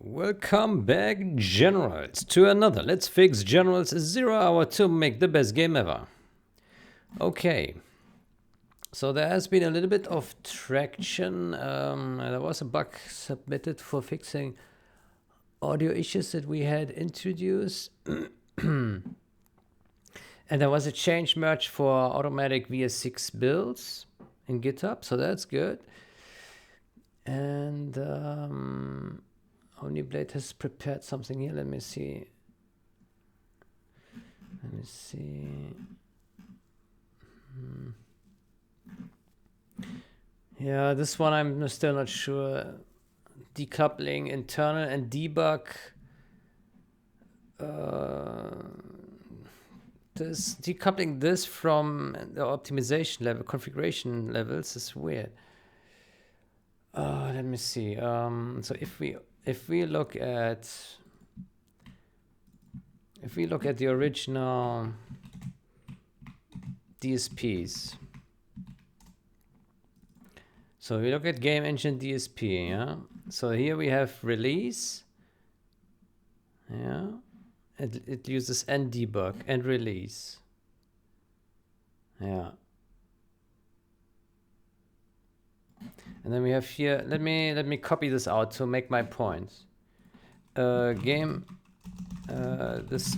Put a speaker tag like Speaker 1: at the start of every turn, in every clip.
Speaker 1: Welcome back, generals, to another Let's Fix Generals 0 hour to make the best game ever. Okay, so there has been a little bit of traction. There was a bug submitted for fixing audio issues that we had introduced. And there was a change merge for automatic VS6 builds in GitHub, so that's good. And OmniBlade has prepared something here. Let me see. Yeah, this one I'm still not sure. Decoupling internal and debug. Decoupling this from the optimization level, configuration levels is weird. Let me see. So if we look at the original DSPs, so we look at game engine DSP, yeah. So here we have release, yeah. It uses ndebug and release, yeah. And then we have here, let me copy this out to make my point. This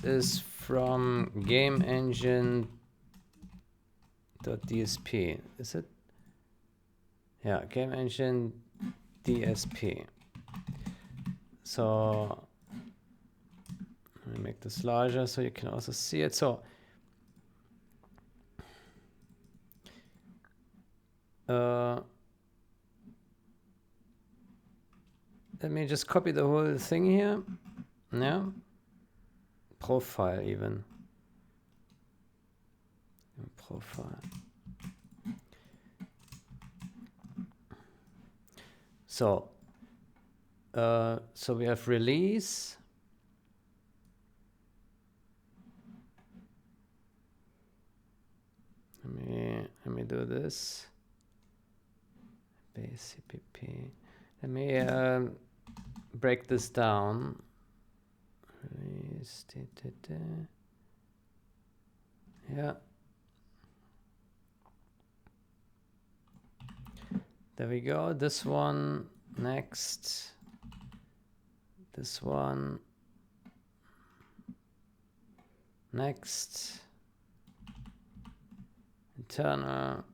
Speaker 1: is from game engine.dsp. Is it? Yeah, game engine DSP. So let me make this larger so you can also see it. So let me just copy the whole thing here. Yeah. Profile even. Profile. So we have release. Let me do this. Base CPP. Let me break this down. Release. Yeah. There we go. This one next. This one next. Internal.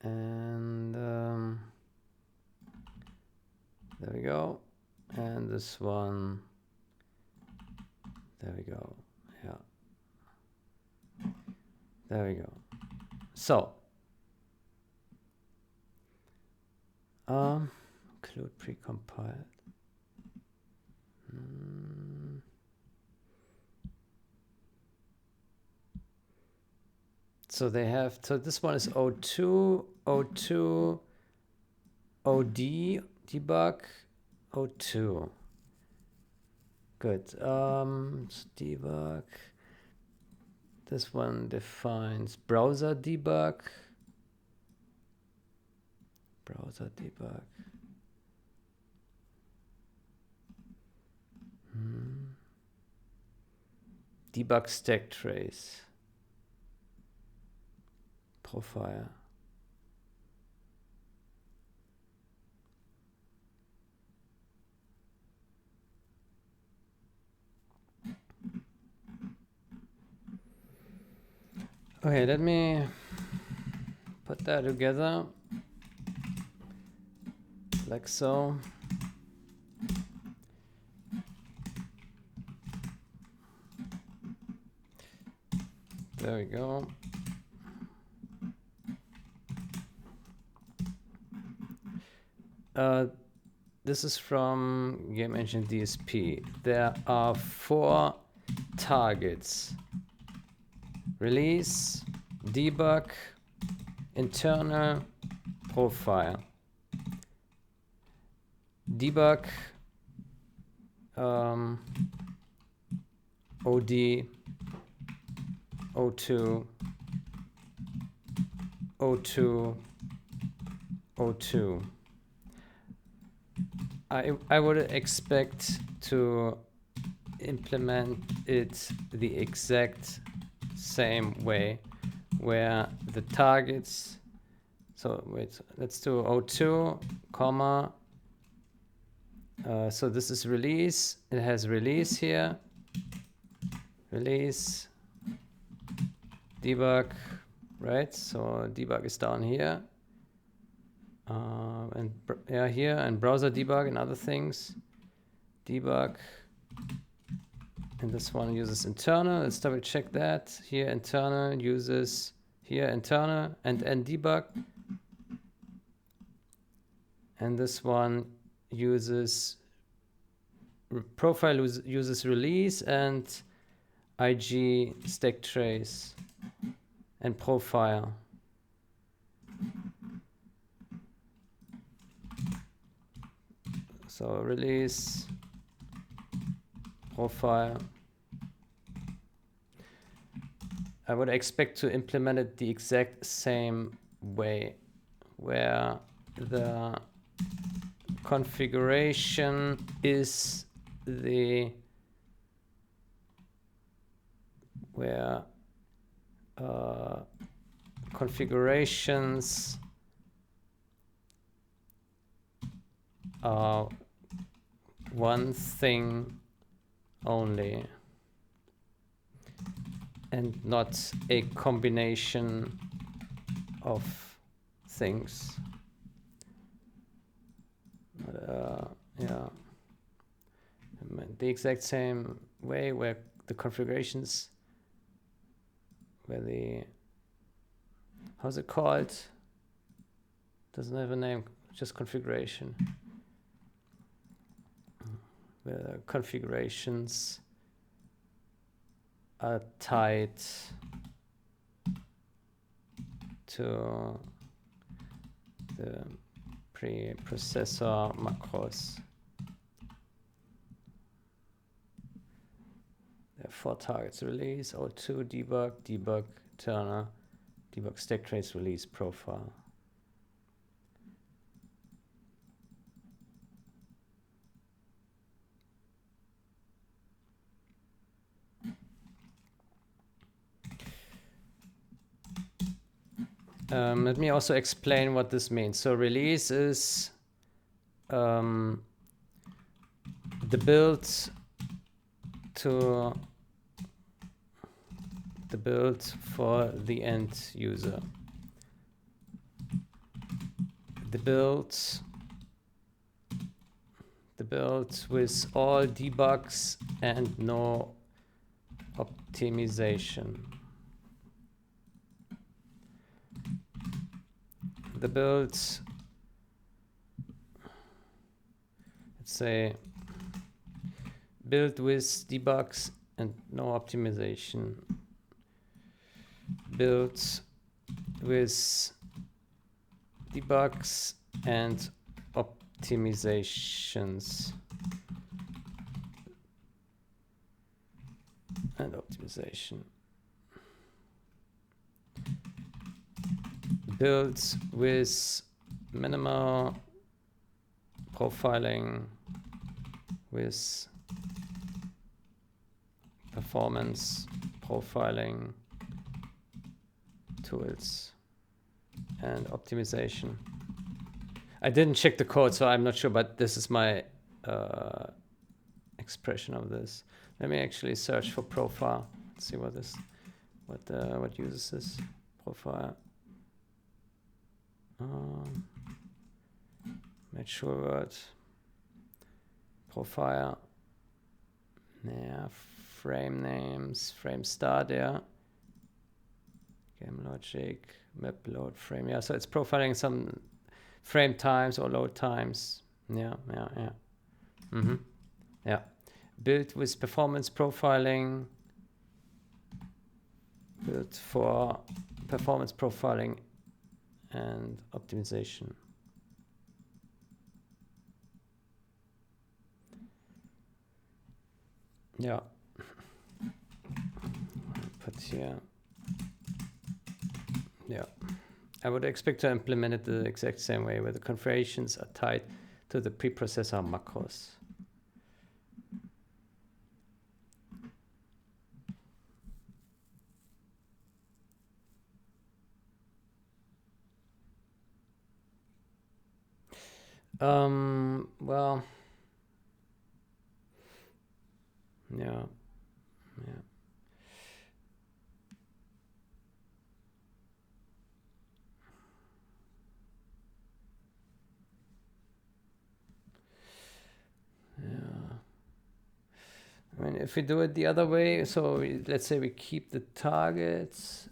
Speaker 1: And there we go. And this one, there we go. Yeah, there we go. So include precompiled. So they have, so this one is O2, O2, OD, debug, O2. Good. Debug. This one defines browser debug. Browser debug. Debug stack trace. Profile. Okay, let me put that together like so. There we go. This is from Game Engine DSP. There are 4 targets. Release, debug, internal, profile. Debug, OD, O2, O2, O2. I would expect to implement it the exact same way, where the targets, so wait, let's do O2, comma, so this is release, it has release here, release, debug, right? So debug is down here, and yeah, here, and browser debug and other things, debug, and this one uses internal. Let's double check that. Here internal uses, here internal, and debug, and this one uses profile, uses release and IG stack trace and profile. So release, profile. I would expect to implement it the exact same way, where the configuration is the, where configurations are one thing only and not a combination of things. Yeah, the exact same way, where the configurations, where the, how's it called? Doesn't have a name, just configuration. Where the configurations are tied to the preprocessor macros. There are 4 targets: release, O2, debug, debug, turner, debug, stack trace, release, profile. Let me also explain what this means. So release is the build to the build for the end user. The build with all debugs and no optimization. The build, let's say, build with debugs and no optimization. Build with debugs and optimizations. And optimization. Build with minimal profiling, with performance profiling tools and optimization. I didn't check the code, so I'm not sure, but this is my expression of this. Let me actually search for profile. Let's see what this, what uses this profile. Mature word, profile, yeah, frame names, frame start, yeah, game logic, map load frame, yeah, so it's profiling some frame times or load times, yeah, yeah, built with performance profiling, built for performance profiling and optimization. Yeah. Put here Yeah, I would expect to implement it the exact same way, where the configurations are tied to the preprocessor macros. Well, yeah, yeah. Yeah. I mean, if we do it the other way, so let's say we keep the targets,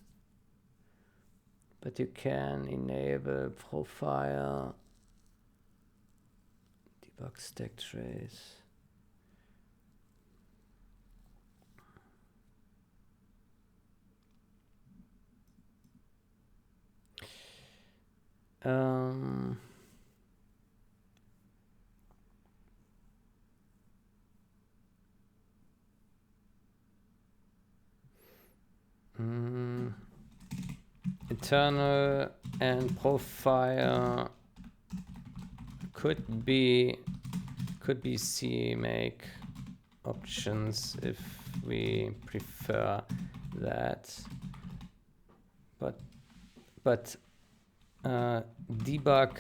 Speaker 1: but you can enable profile, debug stack trace. Internal and profile could be CMake options if we prefer that, but debug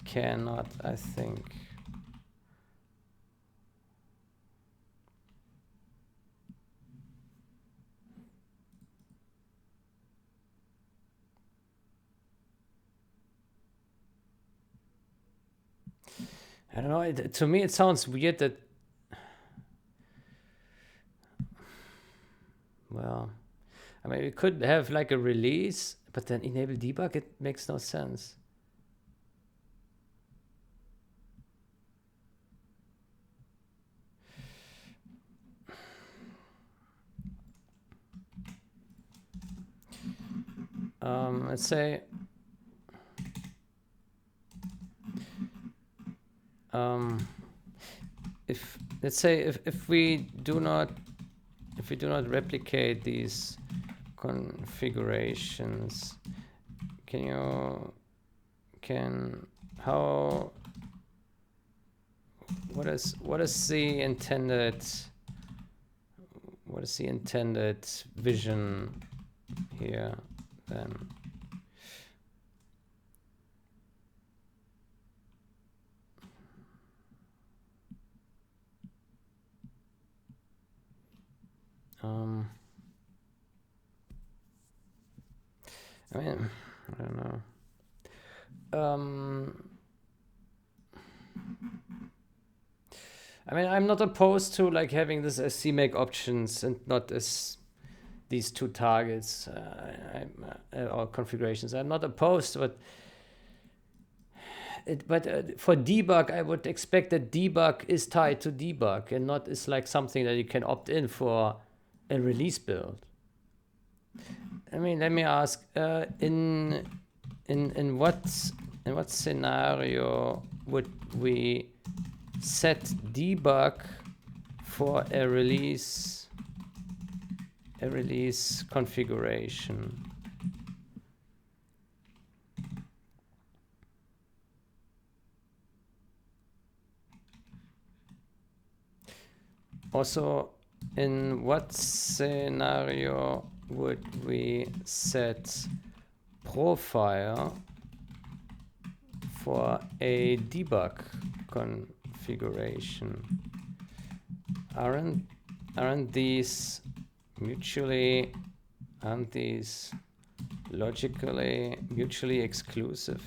Speaker 1: cannot, I think. I don't know. To me, it sounds weird that. Well, I mean, we could have like a release, but then enable debug. It makes no sense. Let's say. If let's say if we do not replicate these configurations, what is the intended vision here then? I mean, I don't know. I mean, I'm not opposed to like having this as CMake options and not as these two targets or configurations. I'm not opposed, but for debug, I would expect that debug is tied to debug and not is like something that you can opt in for a release build. I mean, let me ask, in what scenario would we set debug for a release configuration? Also, in what scenario would we set profile for a debug configuration? Aren't these logically mutually exclusive?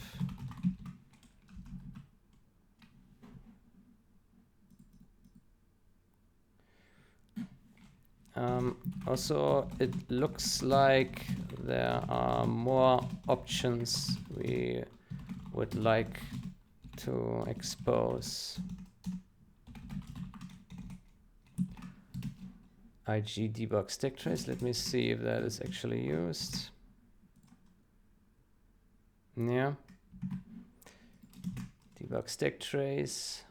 Speaker 1: Also, it looks like there are more options we would like to expose. IG debug stack trace. Let me see if that is actually used. Yeah. Debug stack trace.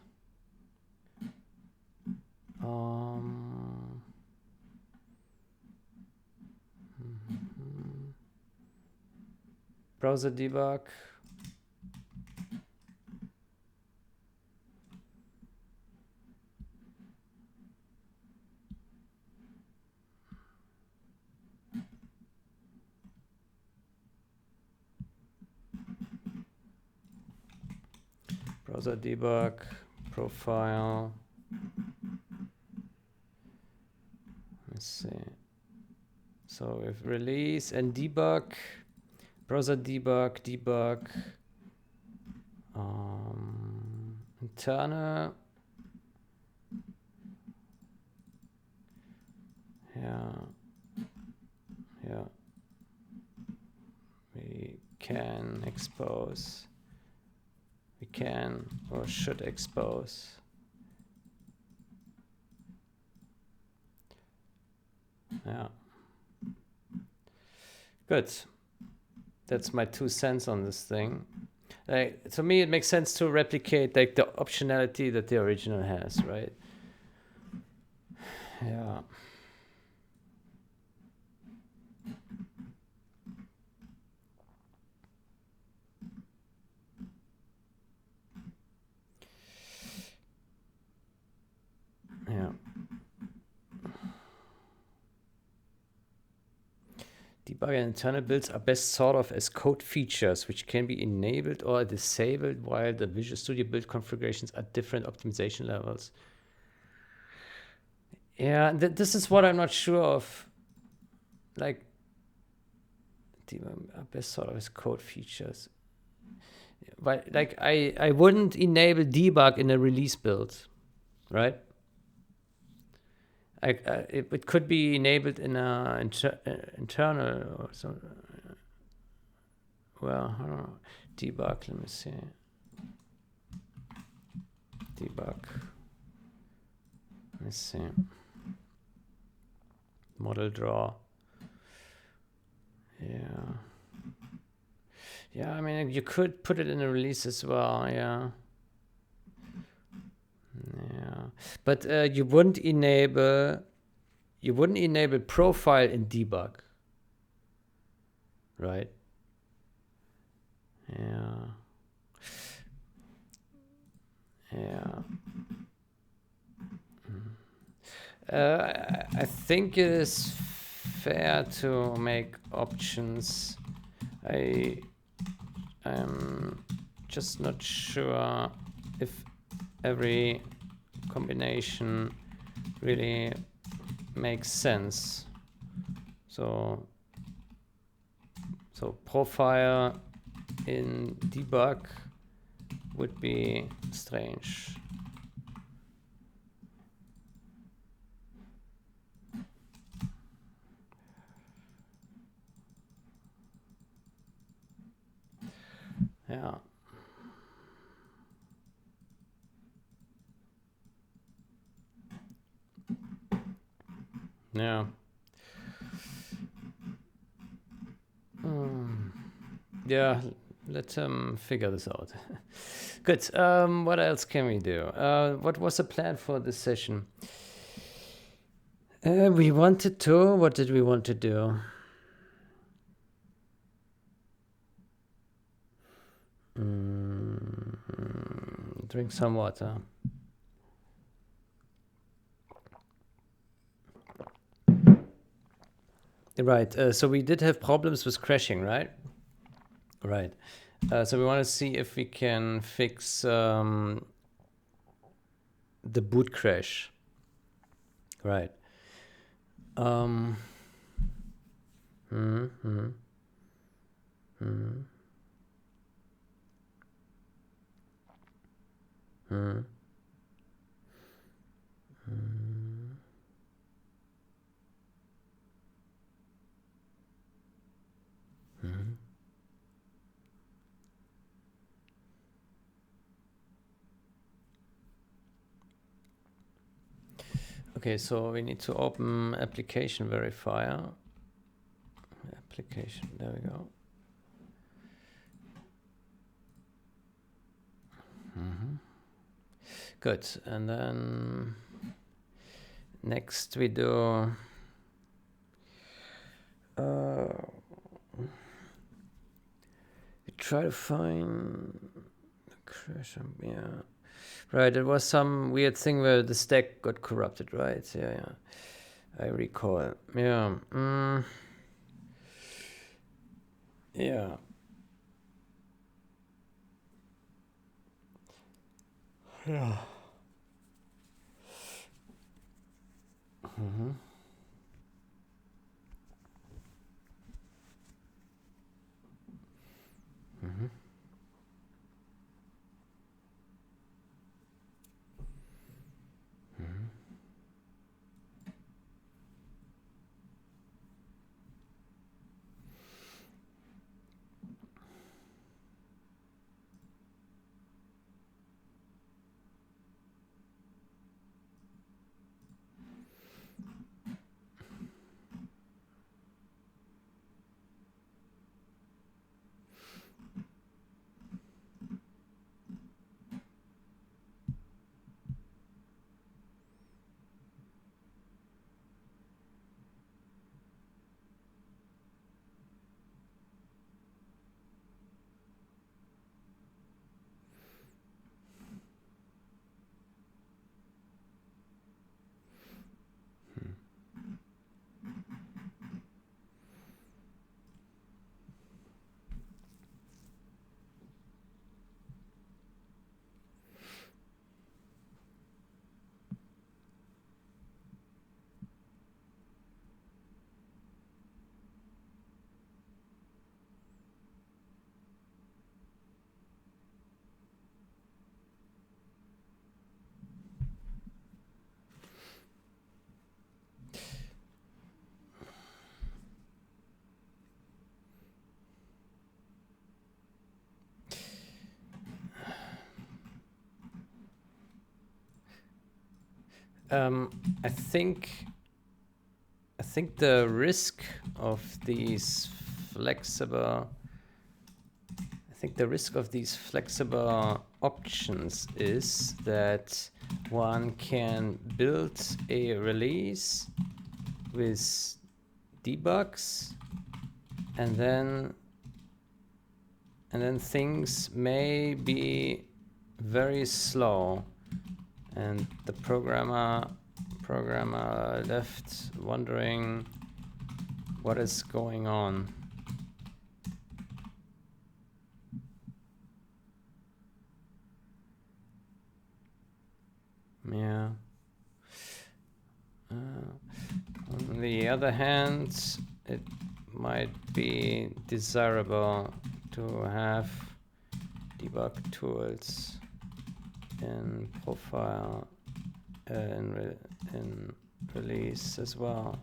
Speaker 1: browser debug. Browser debug, profile. Let's see. So if release and debug, browser debug, internal. Yeah. We can expose. We can or should expose. Yeah. Good. That's my 2 cents on this thing. Like, to me, it makes sense to replicate like the optionality that the original has, right? Yeah. Yeah. Debug and internal builds are best thought of as code features, which can be enabled or disabled, while the Visual Studio build configurations are different optimization levels. Yeah, this is what I'm not sure of. Like, debug are best thought of as code features. But like, I wouldn't enable debug in a release build, right? It could be enabled in a internal or something. Well, I don't know. Debug, let me see. Debug. Let's see. Model draw. Yeah. Yeah, I mean, you could put it in a release as well, yeah. Yeah. But you wouldn't enable profile in debug. Right? Yeah. Yeah. I think it is fair to make options. I'm just not sure if every combination really makes sense. So profile in debug would be strange. Yeah. Yeah. Yeah, let's figure this out. Good. What else can we do? What was the plan for this session? We wanted to. What did we want to do? Drink some water. Right. So we did have problems with crashing, right? Right. So we want to see if we can fix the boot crash. Right. Okay, so we need to open application verifier. Application, there we go. Good, and then next we do try to find the crash. Yeah, right. It was some weird thing where the stack got corrupted, right? Yeah, yeah. I recall. Yeah. Yeah. Yeah. Mm-hmm. Mm-hmm. Mm-hmm. I think the risk of these flexible options is that one can build a release with debugs and then things may be very slow and the programmer left wondering what is going on. Yeah. On the other hand, it might be desirable to have debug tools in profile in release as well.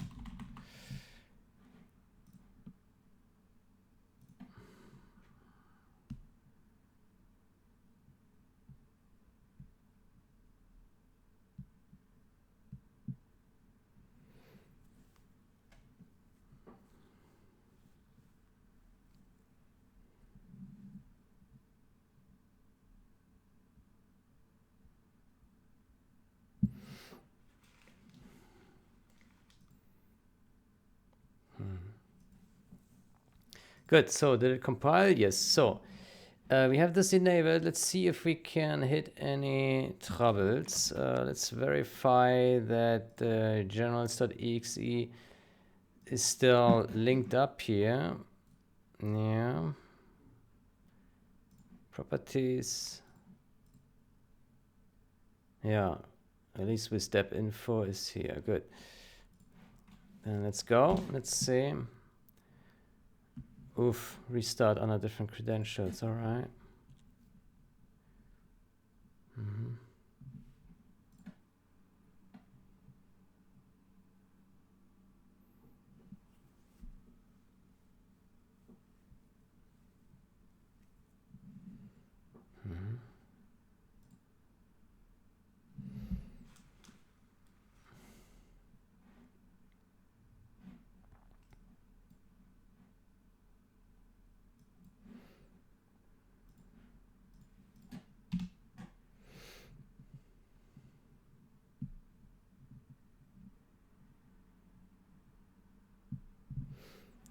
Speaker 1: Good, so did it compile? Yes, so we have this enabled. Let's see if we can hit any troubles. Let's verify that generals.exe is still linked up here. Yeah. Properties. Yeah, at least with step info is here. Good. Then let's go. Let's see. Oof, restart on a different credentials. All right. Mm-hmm. Mm-hmm.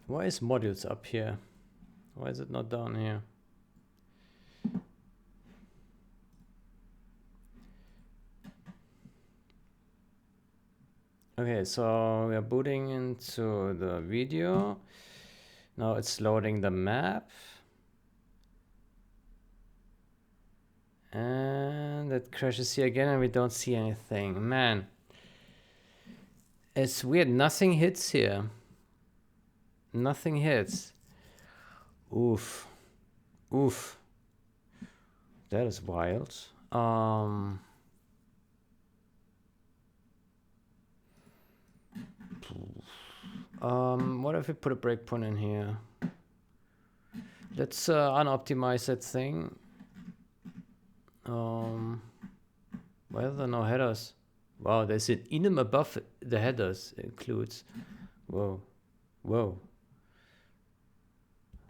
Speaker 1: Why is modules up here? Why is it not down here? Okay, so we are booting into the video. Now it's loading the map. And it crashes here again and we don't see anything. Man, it's weird. Nothing hits here. Nothing hits. Oof. Oof. That is wild. What if we put a breakpoint in here? Let's unoptimize that thing. Well, there are no headers. Wow, there's an enum above the headers. It includes. Whoa. Whoa.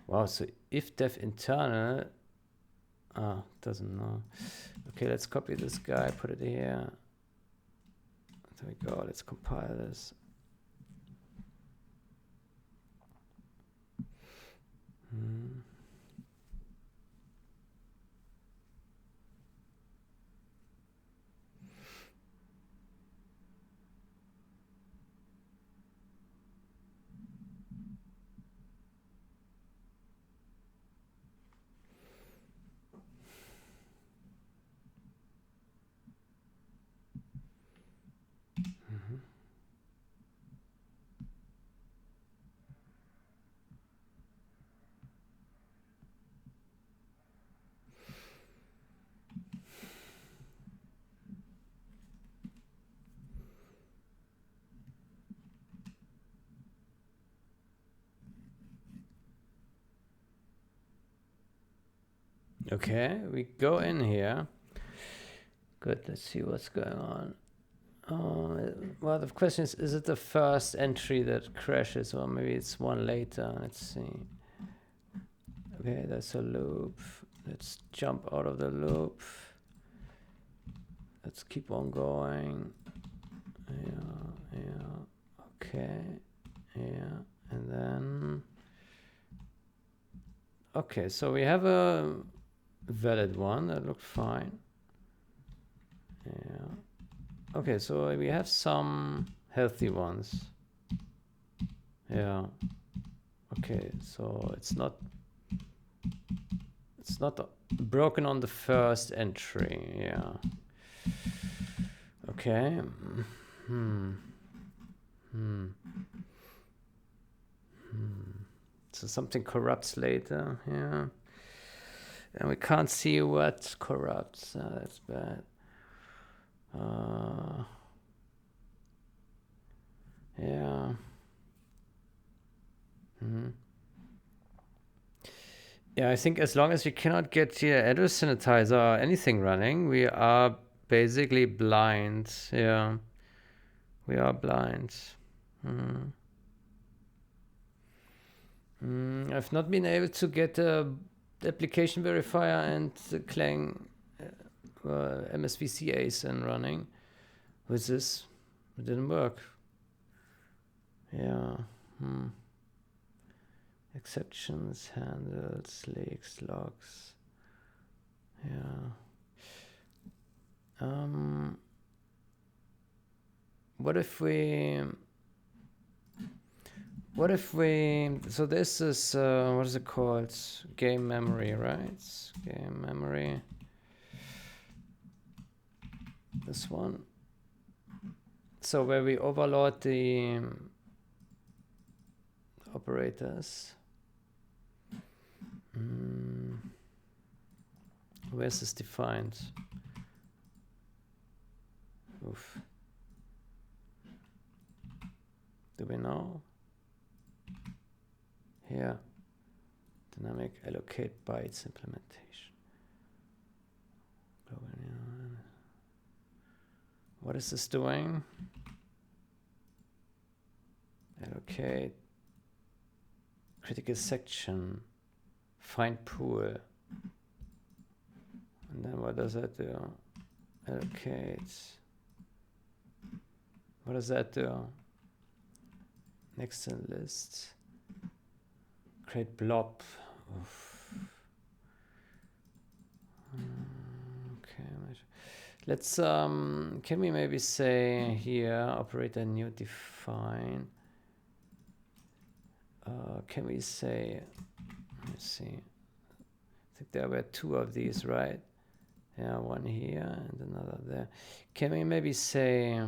Speaker 1: Wow, so if def internal. Doesn't know. Okay, let's copy this guy, put it here. There we go. Let's compile this. Okay, we go in here. Good, let's see what's going on. Well, the question is it the first entry that crashes or maybe it's one later? Let's see. Okay, that's a loop. Let's jump out of the loop. Let's keep on going. Yeah, okay, yeah, and then... Okay, so we have a valid one that looked fine. Yeah. Okay, so we have some healthy ones. Yeah. Okay, so it's not broken on the first entry. Yeah. Okay. So something corrupts later. Yeah. And we can't see what corrupts. That's bad. Yeah. Yeah, I think as long as we cannot get here Address Sanitizer or anything running, we are basically blind. Yeah. We are blind. I've not been able to get the application verifier and the Clang MSVC ASIN running with this. It didn't work. Yeah. Exceptions, handles, leaks, logs. Yeah. What if we, so this is, what is it called? Game memory, right? Game memory. This one. So where we overload the operators. Where's this defined? Oof. Do we know? Here. Dynamic allocate bytes implementation. What is this doing? Allocate. Critical section. Find pool. And then what does that do? Allocate. What does that do? Next in list. Create blob. Oof. Okay. Let's can we maybe say here operator new define? Can we say, let's see, I think there were 2 of these, right? Yeah, one here and another there. Can we maybe say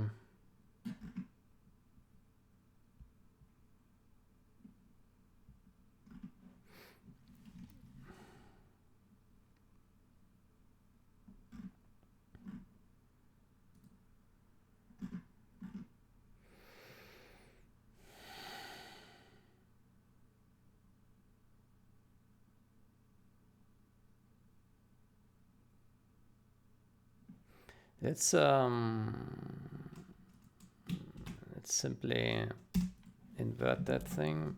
Speaker 1: let's simply invert that thing.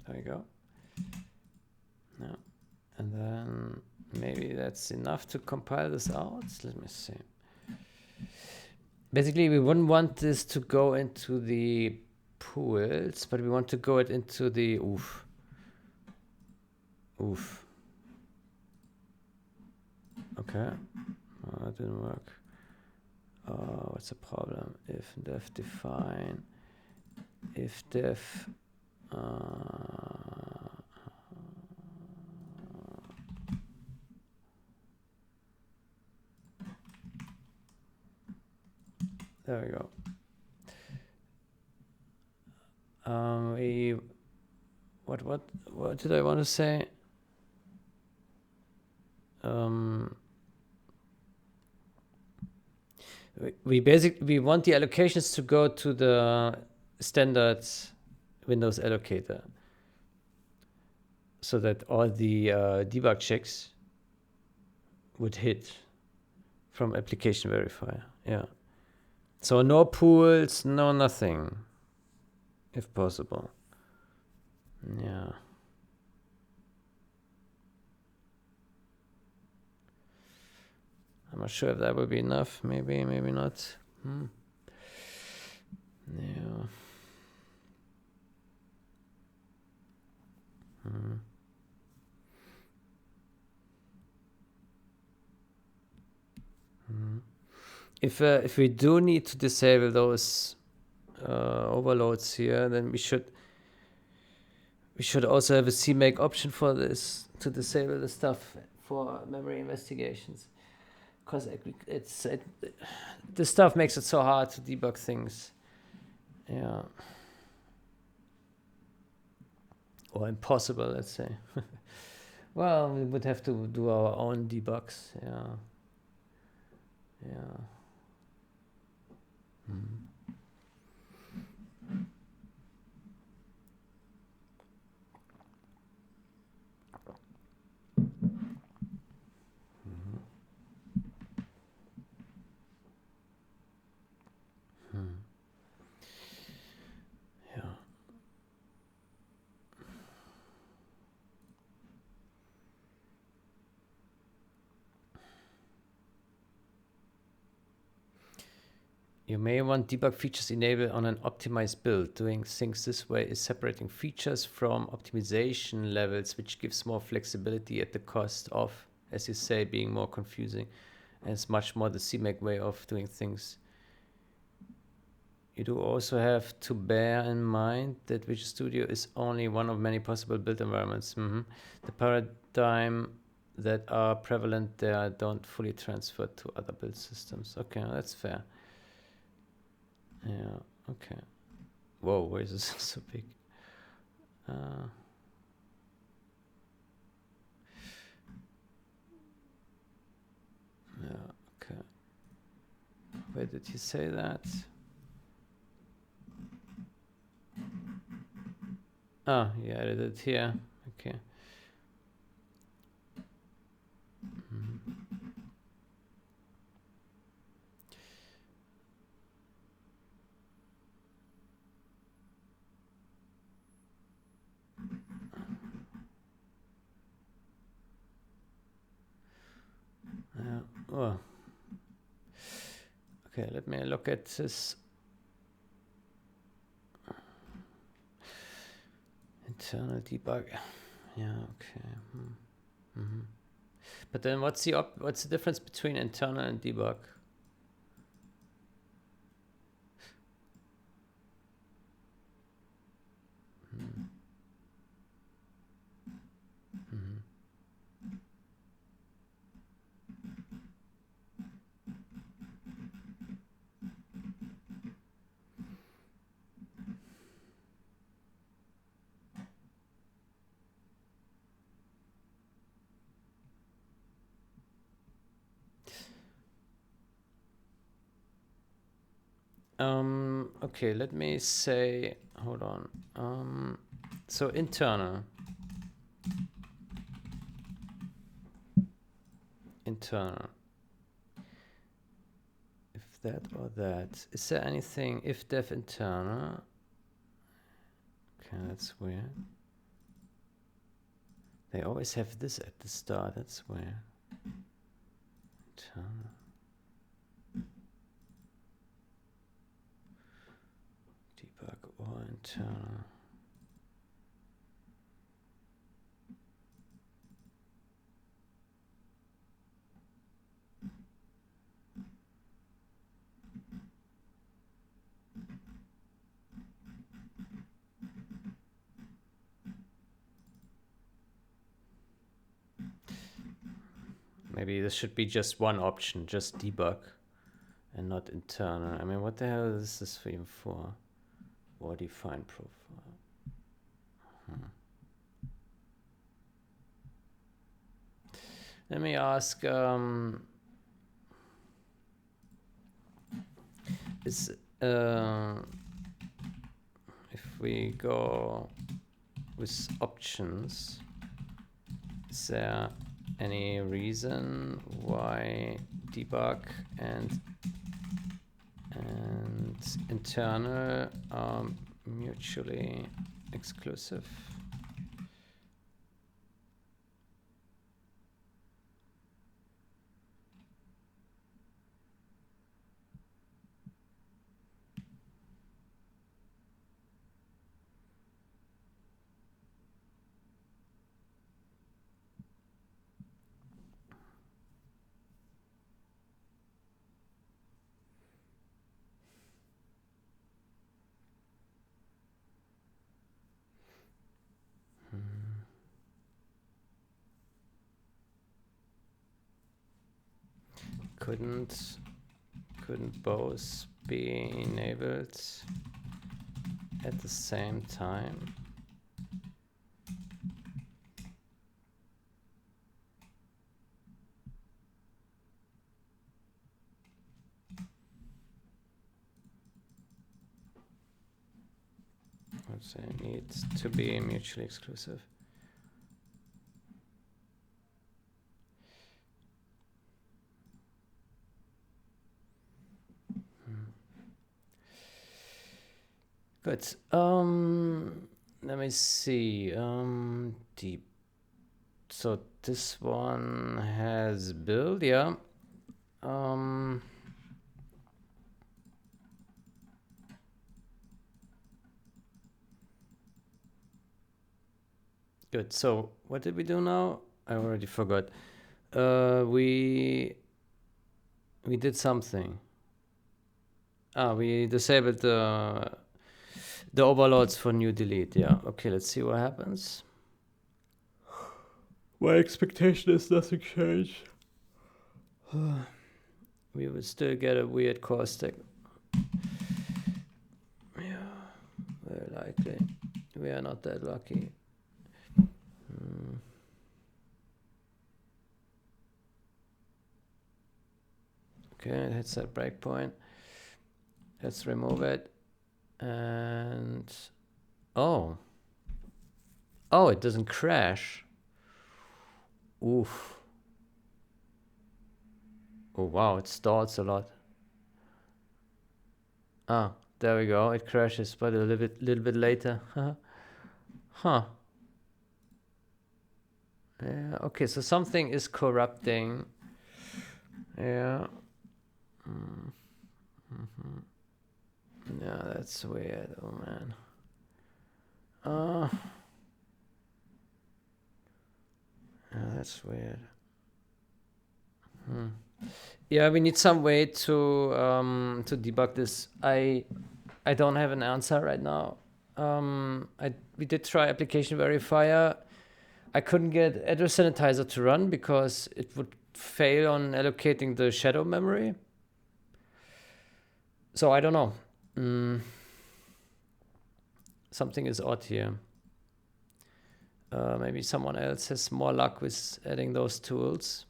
Speaker 1: There we go. Yeah. And then maybe that's enough to compile this out. Let me see. Basically, we wouldn't want this to go into the pools, but we want to go it into the oof. Okay. Oh, that didn't work. What's the problem? If def define, if def there we go. What did I want to say? We want the allocations to go to the standard Windows allocator, so that all the debug checks would hit from application verifier. Yeah. So no pools, no nothing, if possible. Yeah. I'm not sure if that will be enough. Maybe, maybe not. Yeah. If we do need to disable those overloads here, then we should also have a CMake option for this, to disable the stuff for memory investigations, because this stuff makes it so hard to debug things. Yeah. Or impossible, let's say. Well, we would have to do our own debugs. Yeah. Yeah. Yeah. You may want debug features enabled on an optimized build. Doing things this way is separating features from optimization levels, which gives more flexibility at the cost of, as you say, being more confusing. And it's much more the CMake way of doing things. You do also have to bear in mind that Visual Studio is only one of many possible build environments. The paradigm that are prevalent there don't fully transfer to other build systems. Okay, that's fair. Yeah, okay. Whoa, why is this so big? Yeah, okay. Where did he say that? Oh, yeah, I did it here. Okay. Oh. Okay, let me look at this. Internal debug. Yeah, okay. But then what's the difference between internal and debug? Okay, let me say, hold on. So internal. If that or that. Is there anything, if def internal? Okay, that's weird. They always have this at the start, that's weird. Internal. Debug or internal. Maybe this should be just one option, just debug and not internal. I mean, what the hell is this even for? Or define profile. Let me ask, if we go with options, is there any reason why debug and internal are mutually exclusive? Couldn't both be enabled at the same time? I'd say it needs to be mutually exclusive. Good. Let me see. Deep. So this one has build, yeah. Good. So what did we do now? I already forgot. We did something. We disabled the overloads for new delete. Yeah. Okay. Let's see what happens. My expectation is nothing changed. We will still get a weird caustic. Yeah, very likely. We are not that lucky. Okay, it hits that breakpoint. Let's remove it. And oh, it doesn't crash. Oof. Oh wow, it stalls a lot. Ah, there we go. It crashes, but a little bit later. Huh. Yeah. Okay, so something is corrupting. Yeah. Yeah, that's weird. Oh man. That's weird. Yeah, we need some way to debug this. I don't have an answer right now. We did try application verifier. I couldn't get Address Sanitizer to run because it would fail on allocating the shadow memory. So I don't know. Something is odd here. Maybe someone else has more luck with adding those tools.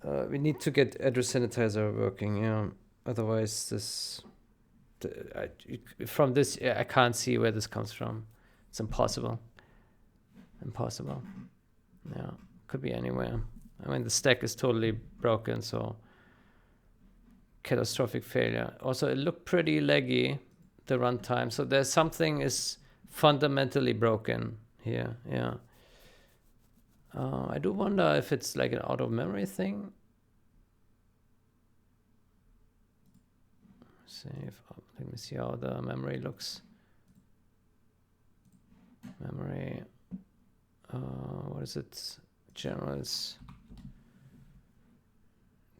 Speaker 1: We need to get Address Sanitizer working, yeah. Otherwise, from this, I can't see where this comes from. It's impossible. Impossible. Yeah, could be anywhere. I mean, the stack is totally broken, so catastrophic failure. Also, it looked pretty laggy, the runtime. So there's something is fundamentally broken here, yeah. I do wonder if it's like an out of memory thing. Let me see how the memory looks. Memory, what is it? Generals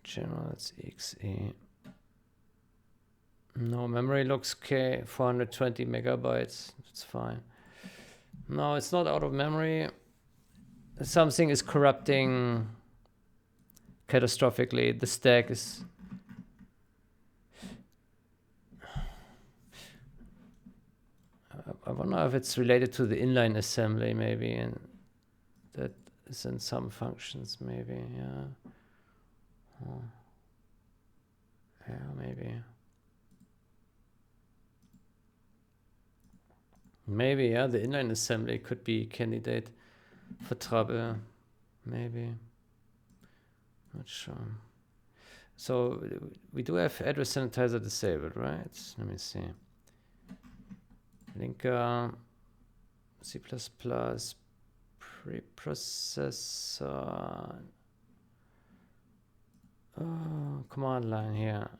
Speaker 1: XE. No, memory looks okay, 420 megabytes, it's fine. No, it's not out of memory. Something is corrupting catastrophically. The stack is... I wonder if it's related to the inline assembly, maybe, and that is in some functions, maybe, yeah. Oh. Yeah, maybe. Maybe, yeah, the inline assembly could be candidate for trouble, maybe. Not sure. So we do have Address Sanitizer disabled, right? Let me see. Linker, C++, preprocessor. Oh, command line here.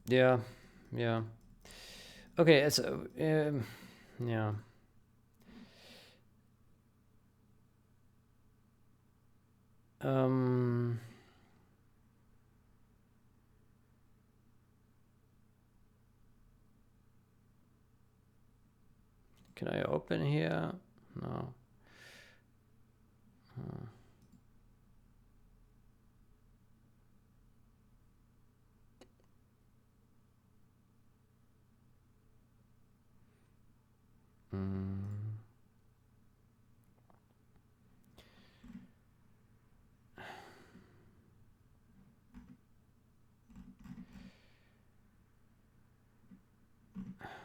Speaker 1: Yeah, yeah. Okay, so yeah. Can I open here? No.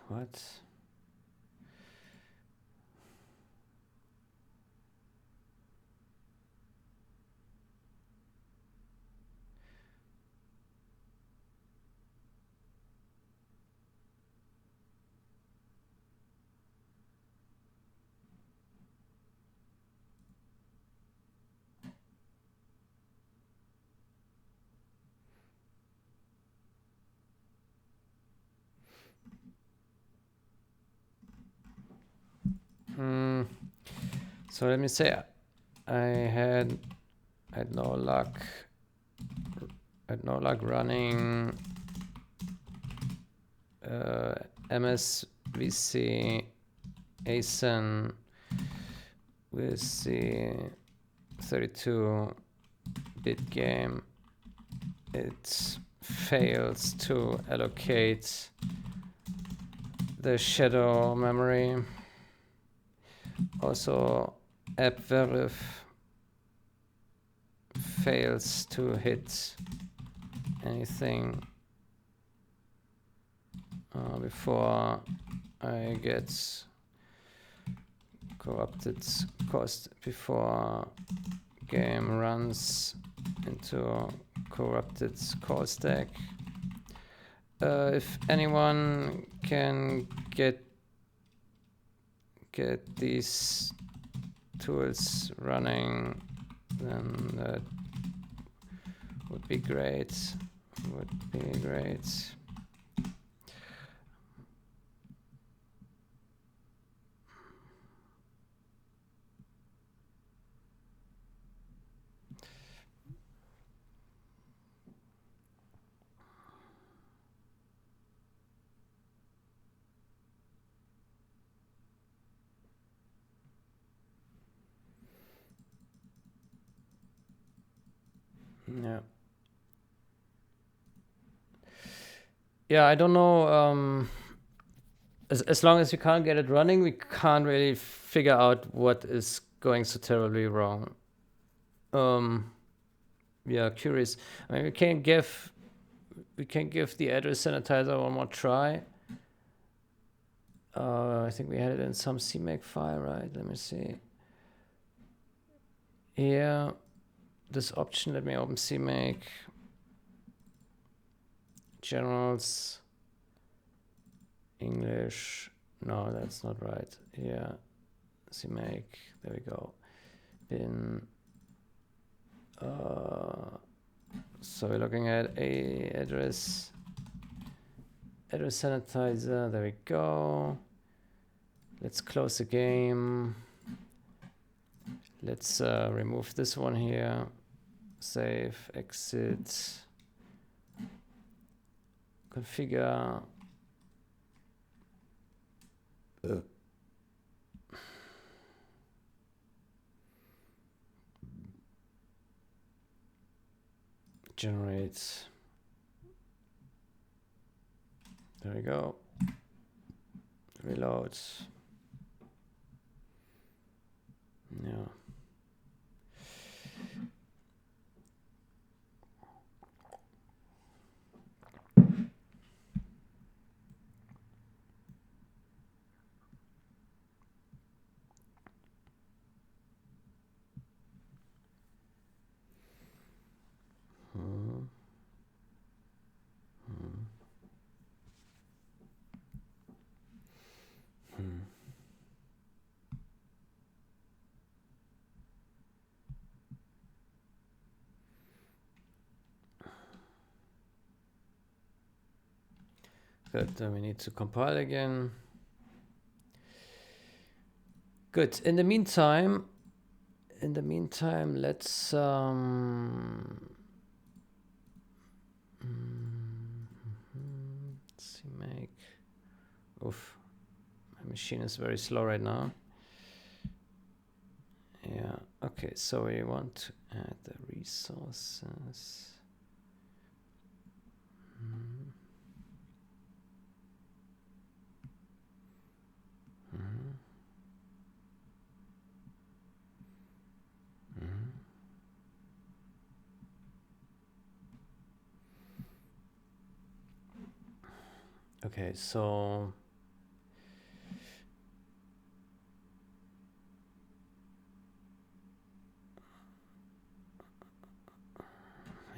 Speaker 1: What? So let me say, I had no luck. Running MSVC ASIN with the 32-bit game. It fails to allocate the shadow memory. Also, AppVerif fails to hit anything before I get corrupted cost, before game runs into corrupted call stack. If anyone can get these tools running, then that Would be great. Would be great. Yeah. Yeah, I don't know. As long as we can't get it running, we can't really figure out what is going so terribly wrong. Yeah, curious. I mean, we can give the address sanitizer one more try. I think we had it in some CMake file, right? Let me see. Here, this option. Let me open CMake. Generals. English. No, that's not right. Yeah, CMake. There we go. Bin. So we're looking at a address sanitizer. There we go. Let's close the game. Let's remove this one here. Save, exit, configure. Generate. There we go. Reload. Yeah. Good, then we need to compile again. Good. In the meantime, let's see, make. Oof, my machine is very slow right now. Yeah. Okay, so we want to add the resources. Okay, so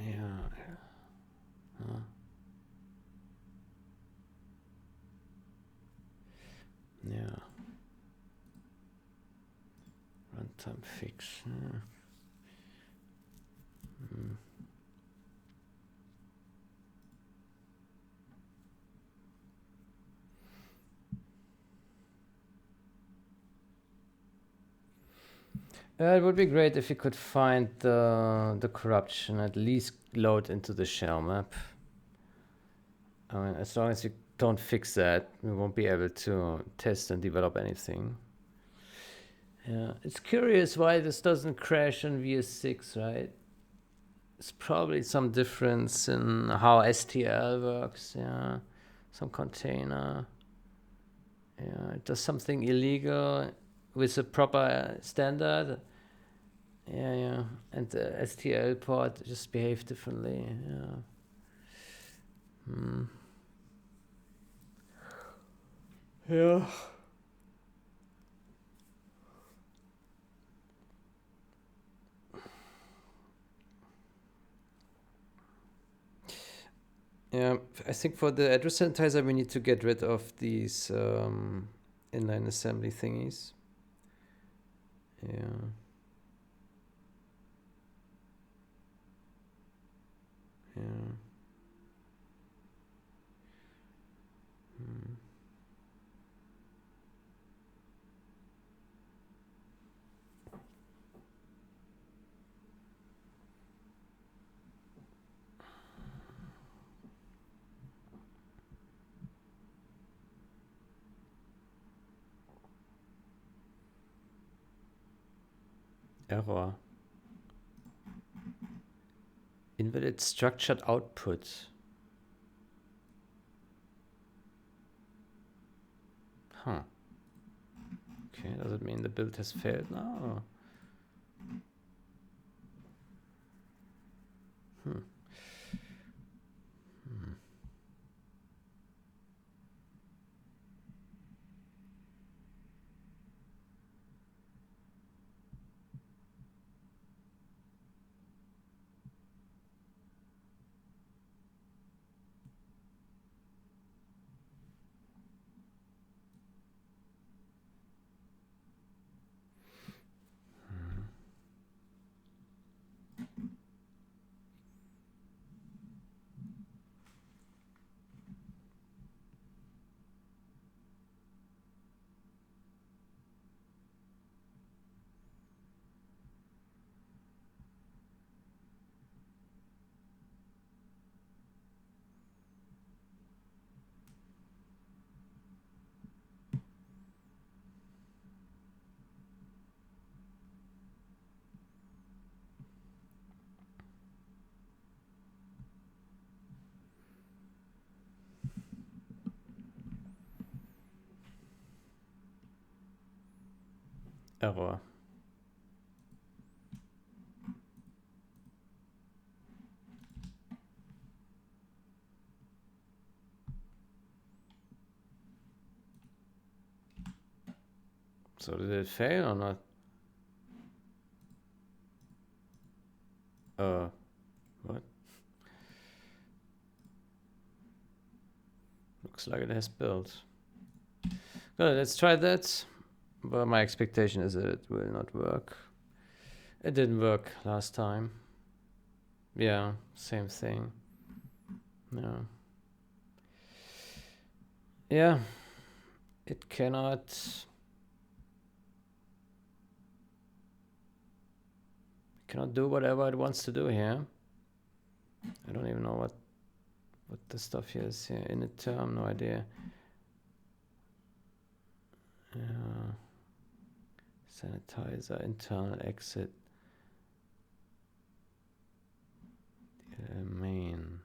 Speaker 1: yeah. Yeah. Runtime fix. It would be great if you could find the corruption, at least load into the shell map. I mean, as long as you don't fix that, we won't be able to test and develop anything. Yeah, it's curious why this doesn't crash on VS6, right? It's probably some difference in how STL works, yeah. Some container. Yeah, it does something illegal with a proper standard. Yeah. And the STL port just behaves differently, yeah. Yeah. Yeah, I think for the address sanitizer, we need to get rid of these inline assembly thingies. Yeah. Yeah. Error. Invalid structured output. Huh. Okay, does it mean the build has failed now? Hmm. Error. So did it fail or not? What? Looks like it has built. Good, let's try that. But my expectation is that it will not work. It didn't work last time. Yeah, same thing. No. Yeah, it cannot do whatever it wants to do here. I don't even know what the stuff here is here. Init term, no idea. Sanitizer, internal exit. Main.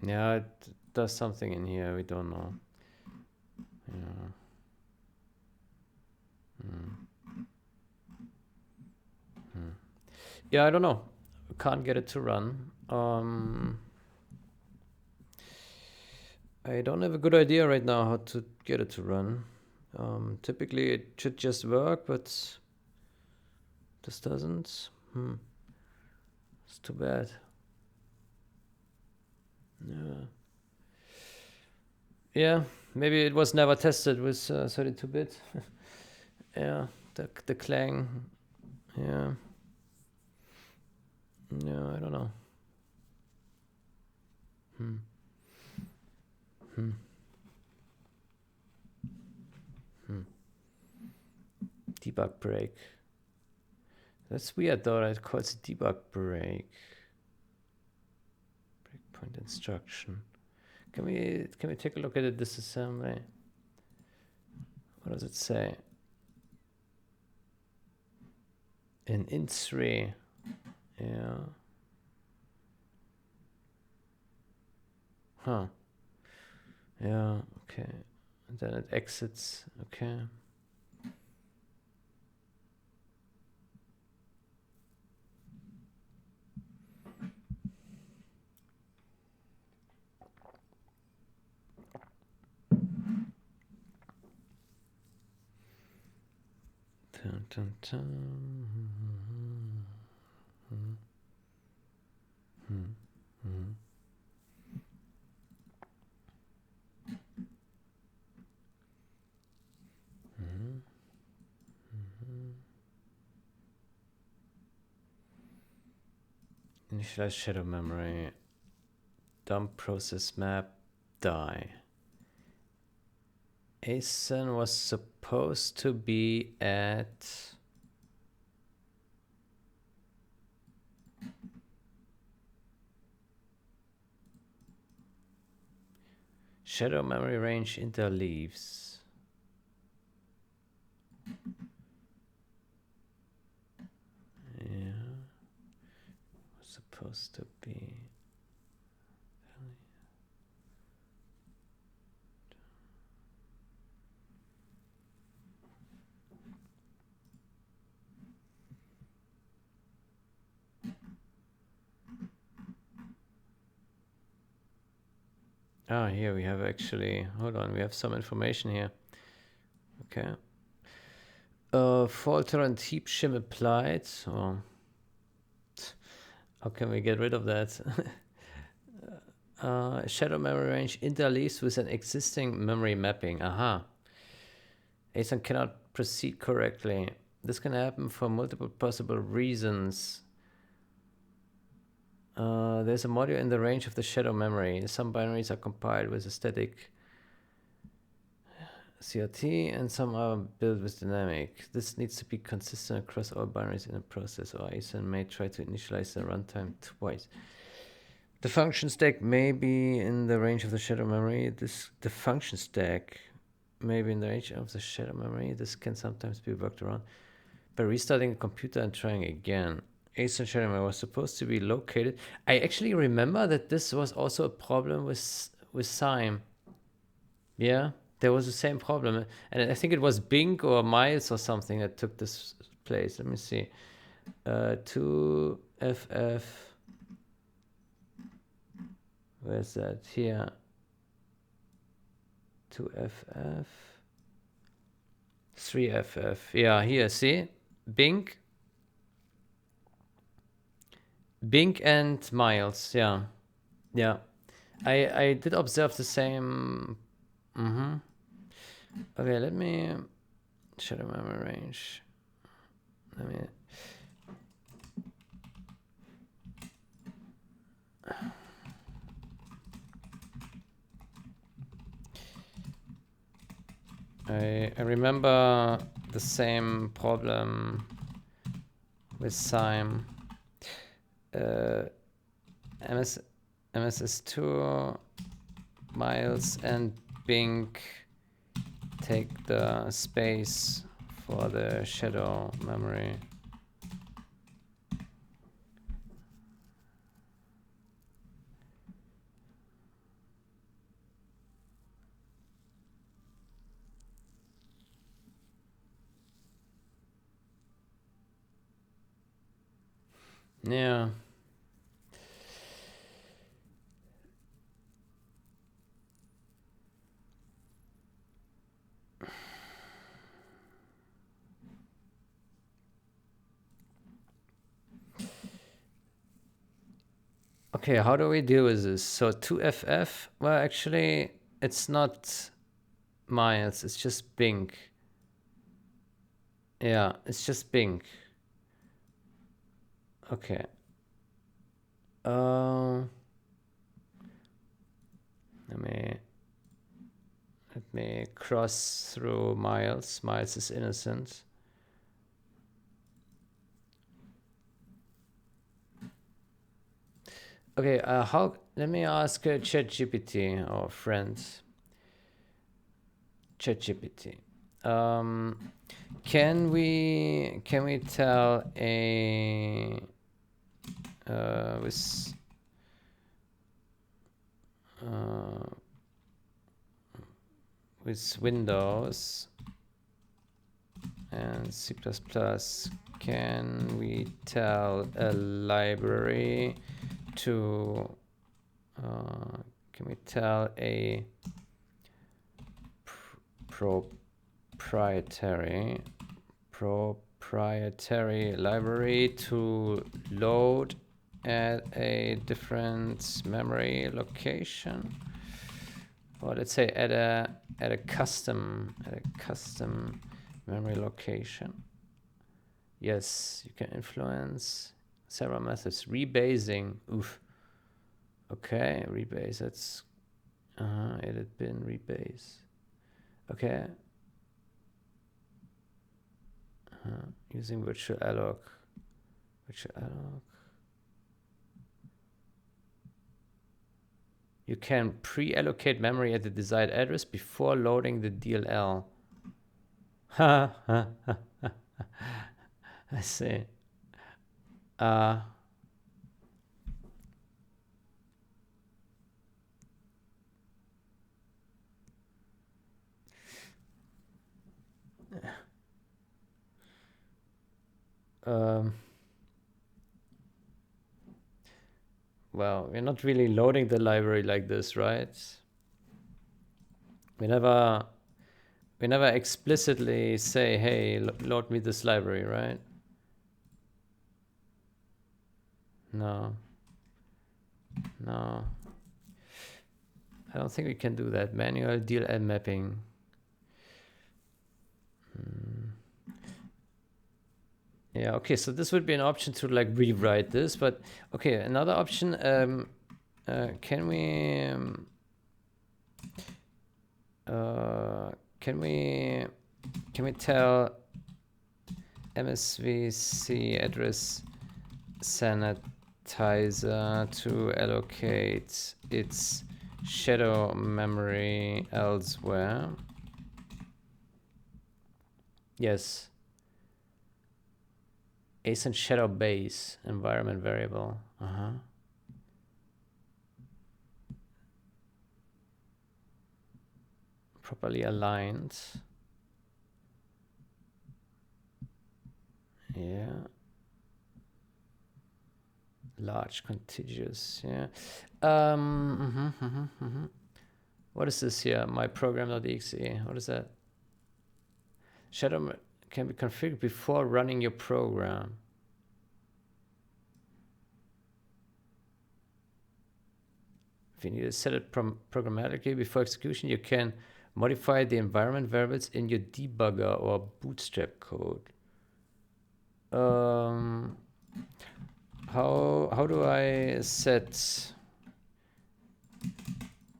Speaker 1: Yeah, it does something in here, we don't know. Yeah. Yeah, I don't know. Can't get it to run. I don't have a good idea right now how to get it to run. Typically it should just work, but this doesn't. It's too bad. Yeah. Yeah, maybe it was never tested with 32-bit. Yeah, the clang. Yeah. Yeah, I don't know. Debug break. That's weird though, it calls it debug break. Breakpoint instruction. Can we take a look at it disassembly? What does it say? In int3. Yeah. Huh. Yeah, okay. And then it exits. Okay. Dun, dun, dun. Initialize shadow memory. Dump process map. Die. ASIN was supposed to be at shadow memory range interleaves. Yeah, supposed to be. Ah, here we have actually, hold on, we have some information here. Okay. Fault tolerant heap shim applied. Oh. How can we get rid of that? Shadow memory range interleaves with an existing memory mapping. Aha. ASIN cannot proceed correctly. This can happen for multiple possible reasons. There's a module in the range of the shadow memory. Some binaries are compiled with a static CRT and some are built with dynamic. This needs to be consistent across all binaries in a process, or ASIN may try to initialize the runtime twice. The function stack may be in the range of the shadow memory. The function stack may be in the range of the shadow memory. This can sometimes be worked around by restarting a computer and trying again. ASIN shadow memory was supposed to be located. I actually remember that this was also a problem with SIME. Yeah, there was the same problem, and I think it was Bing or Miles or something that took this place. Let me see. 2FF. Where's that? Here. 2FF. 3FF. Yeah, here. See, Bing. Bing and Miles, yeah. Yeah. I did observe the same. Okay, let me shadow memory range. Let me I remember the same problem with SIME. MSS2, Miles, and Bing take the space for the shadow memory. Yeah. Okay, how do we deal with this? So 2FF, well, actually, it's not Miles, it's just Bing. Yeah, it's just Bing. Okay. Let me cross through Miles. Miles is innocent. Okay, let me ask ChatGPT, our friend. ChatGPT. Can we tell a with Windows and C++, can we tell a library to can we tell a proprietary library to load at a different memory location, or let's say at a custom memory location? Yes, you can influence Several methods. Rebasing. Oof. Okay, rebase. That's edit bin rebase. Okay. Using virtual alloc. Virtual alloc. You can pre-allocate memory at the desired address before loading the DLL. Ha ha ha. I see. Well, we're not really loading the library like this, right? We never explicitly say, hey, load me this library, right? No. No. I don't think we can do that. Manual DLL mapping. Yeah, okay, so this would be an option to like rewrite this, but okay, another option, can we tell MSVC address sanitizer to allocate its shadow memory elsewhere? Yes. Ascent shadow base environment variable. Properly aligned. Yeah. Large contiguous. Yeah. What is this here? My program.exe. What is that? Shadow can be configured before running your program. If you need to set it programmatically before execution, you can modify the environment variables in your debugger or bootstrap code. How do I set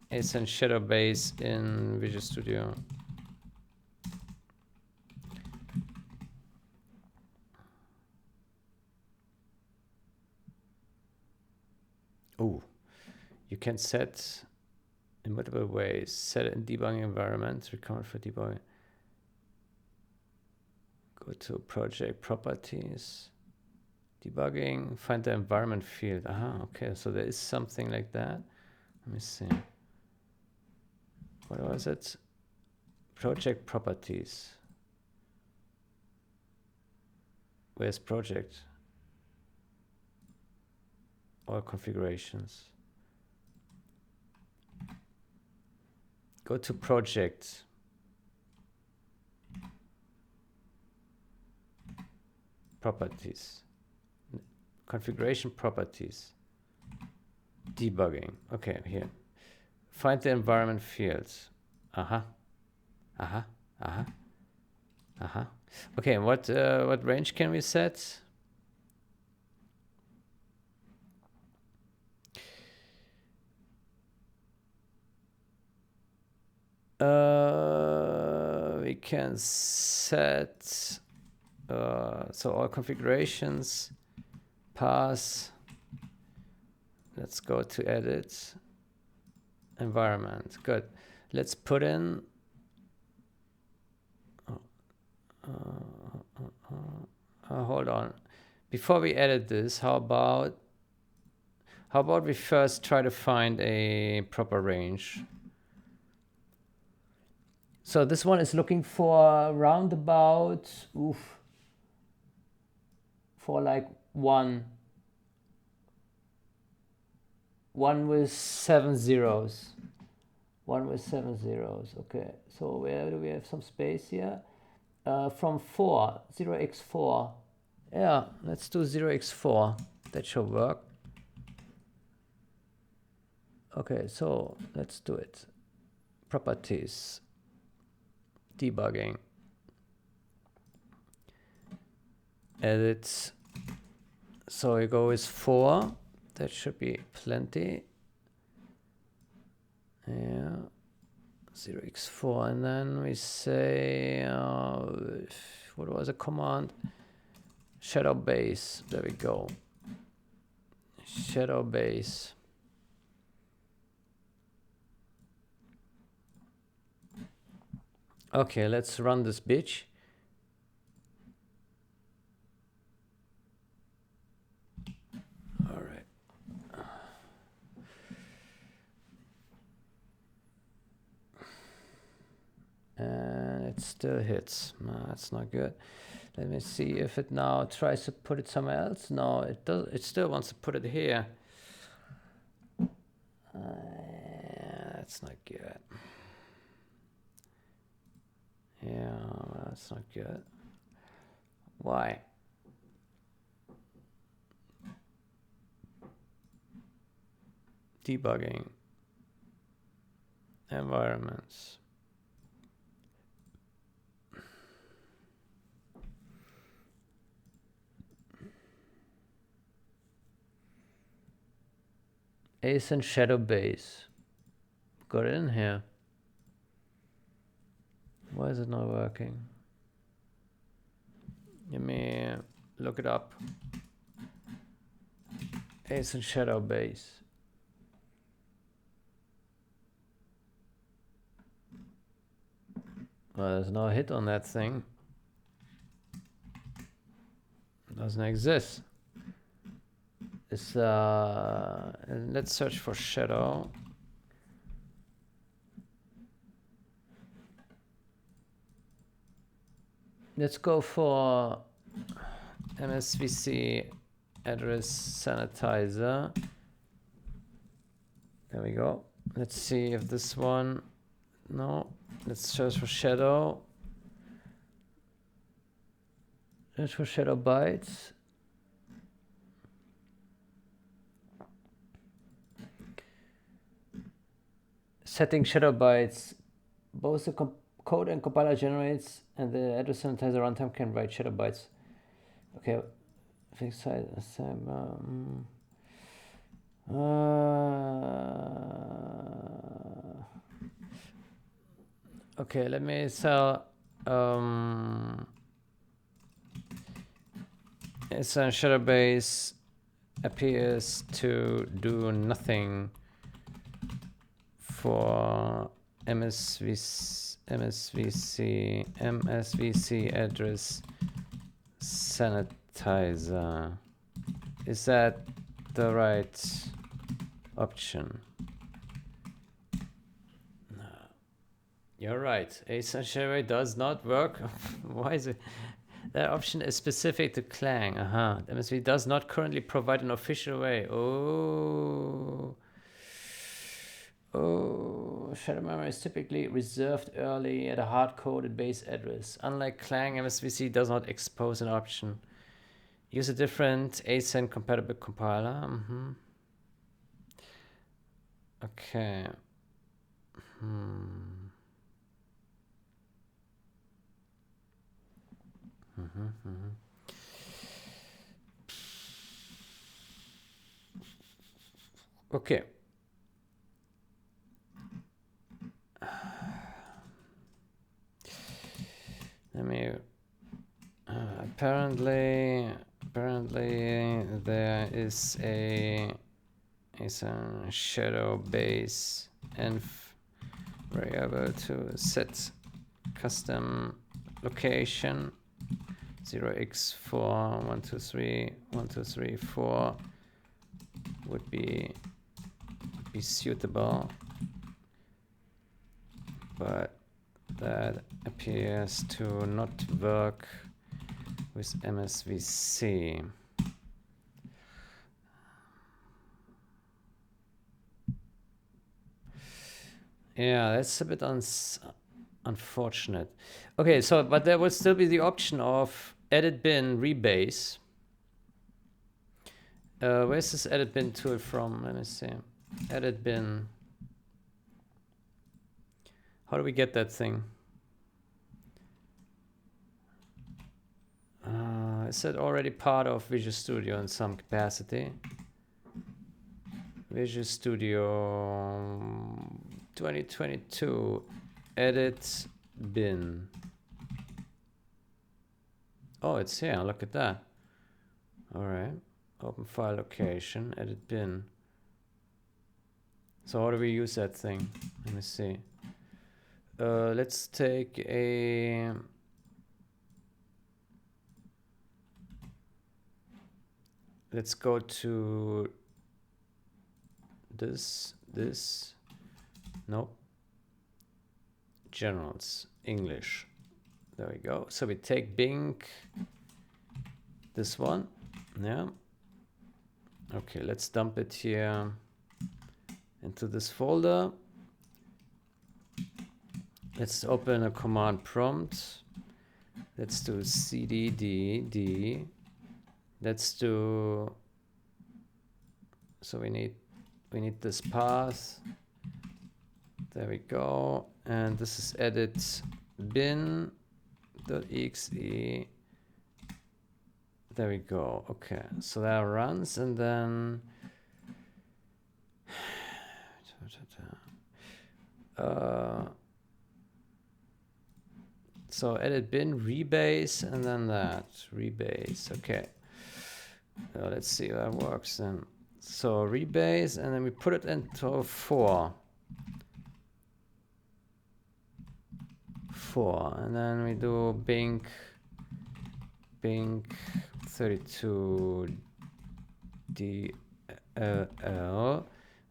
Speaker 1: ascent shadow base in Visual Studio? Oh, you can set in multiple ways. Set it in debugging environments, recommend for debugging. Go to project properties, debugging, find the environment field. Okay, so there is something like that. Let me see. What was it? Project properties. Where's project? All configurations. Go to project. Properties. Configuration properties. Debugging. Okay, here. Find the environment fields. Okay, what range can we set? We can set so all configurations, pass. Let's go to edit, environment. Good. Let's put in hold on. Before we edit this, how about we first try to find a proper range? So this one is looking for roundabout, for like one with 7 zeros. 1 with 7 zeros. Okay, so where do we have some space here? From 4, 0x4. Yeah, let's do 0x4. That should work. Okay, so let's do it. Properties. Debugging. Edit So we go with 4. That should be plenty. Yeah. 0x4, and then we say, what was the command? Shadow base. There we go. Shadow base. Okay, let's run this bitch. All right. And it still hits. No, that's not good. Let me see if it now tries to put it somewhere else. No, it does. It still wants to put it here. That's not good. Yeah, that's not good. Why? Debugging. Environments. Ace and shadow base. Got it in here. Why is it not working? Let me look it up. Ace and shadow base. Well, there's no hit on that thing. It doesn't exist. It's let's search for shadow. Let's go for MSVC address sanitizer. There we go. Let's see if this one, no. Let's search for shadow. Search for shadow bytes. Setting shadow bytes. Both the code and compiler generates, and the address sanitizer runtime can write shadow bytes. Okay, fixed site okay, let me sell it's a shadow base appears to do nothing for MSVC address sanitizer. Is that the right option? No. You're right. Ace does not work. Why is it? That option is specific to Clang. MSV does not currently provide an official way. Oh, shadow memory is typically reserved early at a hard-coded base address. Unlike Clang, MSVC does not expose an option. Use a different async compatible compiler. Okay. Okay. Let me. Apparently there is a shadow base env variable to set custom location 0x4 123 1234 would be suitable, but that appears to not work with MSVC. Yeah, that's a bit unfortunate. Okay, so but there would still be the option of edit bin rebase. Where's this edit bin tool from? Let me see. Edit bin. How do we get that thing? Is that already part of Visual Studio in some capacity? Visual Studio 2022 edit bin. Oh, it's here. Look at that. All right. Open file location, edit bin. So how do we use that thing? Let me see. Let's take a... Let's go to this, nope. Generals, English. There we go. So we take Bing, this one, yeah. Okay, let's dump it here into this folder. Let's open a command prompt. Let's do cd_d. Let's do, so we need this path. There we go. And this is edit bin.exe. There we go. Okay, so that runs, and then so edit bin, rebase, and then that rebase. Okay, let's see how that works then. So rebase, and then we put it into 4, and then we do Bing 32 DLL.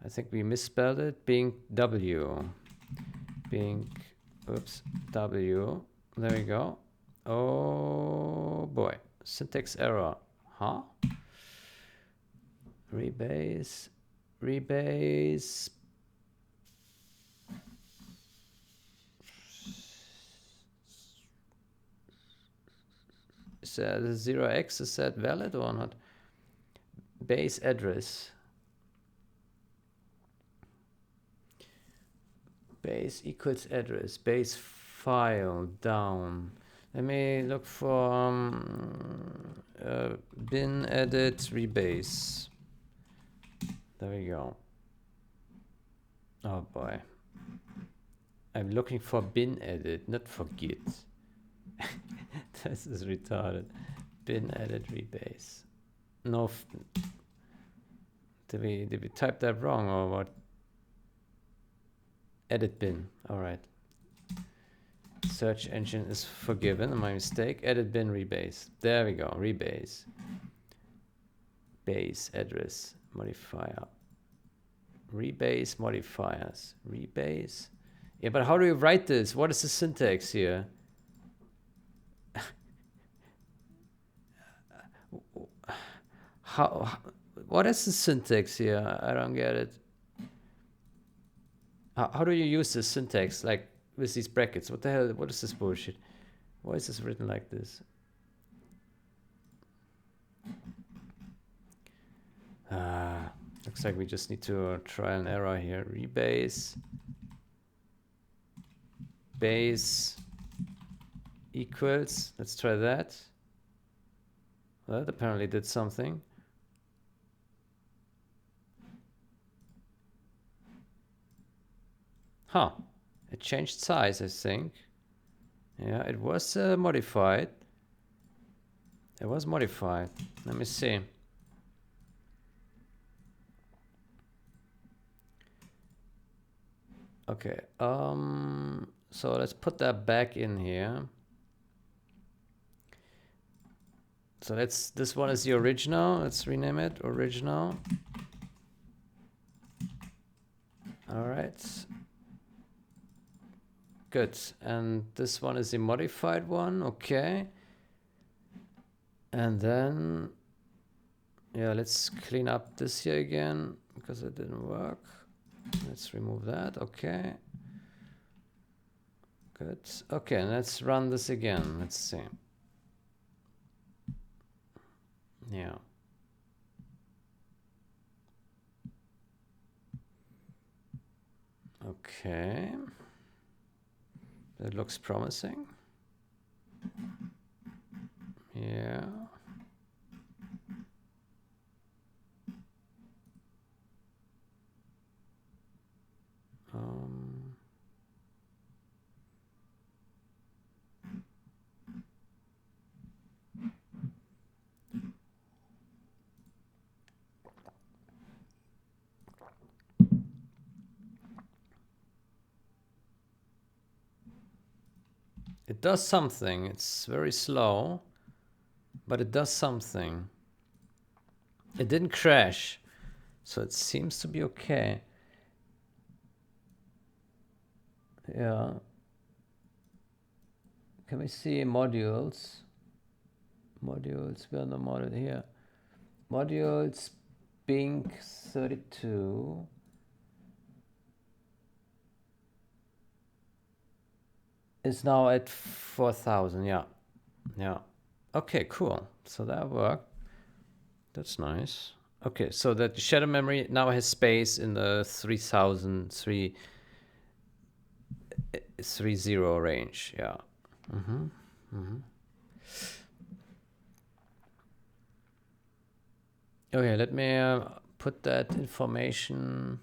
Speaker 1: I think we misspelled it. Bing W. Bing, oops, W. There we go. Oh boy, syntax error. Huh? Rebase. Is that 0x, is that valid or not? Base address. Base equals address. Base file down. Let me look for bin edit rebase. There we go. Oh boy. I'm looking for bin edit, not for git. This is retarded. Bin edit rebase. No. Did we type that wrong or what? Edit bin. All right. Search engine is forgiven. My mistake. Edit bin rebase. There we go. Rebase. Base address modifier. Rebase modifiers. Rebase. Yeah, but how do we write this? What is the syntax here? What is the syntax here? I don't get it. How do you use this syntax, like with these brackets? What the hell? What is this bullshit? Why is this written like this? Looks like we just need to try an error here. Rebase. Base equals. Let's try that. Well, that apparently did something. Huh. It changed size, I think. Yeah, it was modified. It was modified. Let me see. Okay. So let's put that back in here. So this one is the original. Let's rename it original. All right. Good. And this one is the modified one. Okay. And then, yeah, let's clean up this here again because it didn't work. Let's remove that. Okay. Good. Okay, let's run this again. Let's see. Yeah. Okay. That looks promising. Yeah. It does something. It's very slow, but it does something. It didn't crash, so it seems to be okay. Yeah. Can we see modules? Modules, we're on the module here. Modules, Bing 32. Is now at 4,000, yeah. Yeah. Okay, cool. So that worked. That's nice. Okay, so that shadow memory now has space in the 3,030 range, yeah. Okay, let me put that information.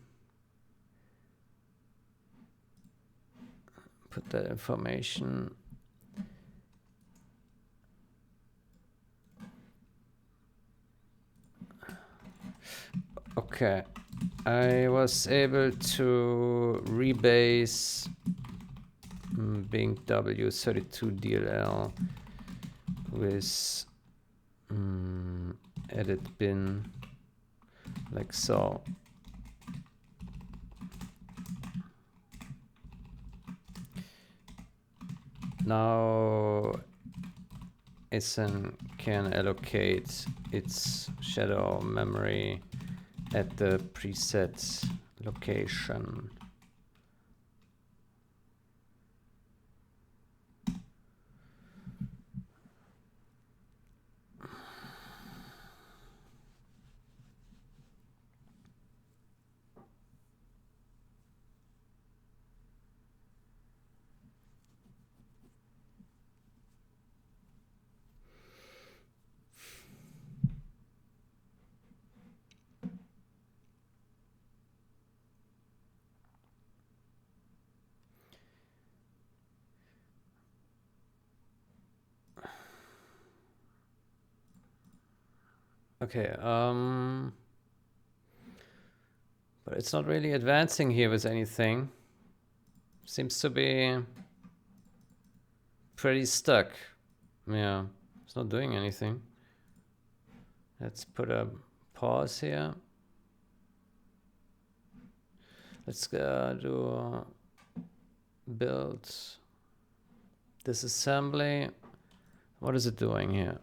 Speaker 1: Okay, I was able to rebase Bing W32 DLL with edit bin like so. Now SN can allocate its shadow memory at the preset location. Okay, but it's not really advancing here with anything. Seems to be pretty stuck. Yeah, it's not doing anything. Let's put a pause here. Let's do build disassembly. What is it doing here?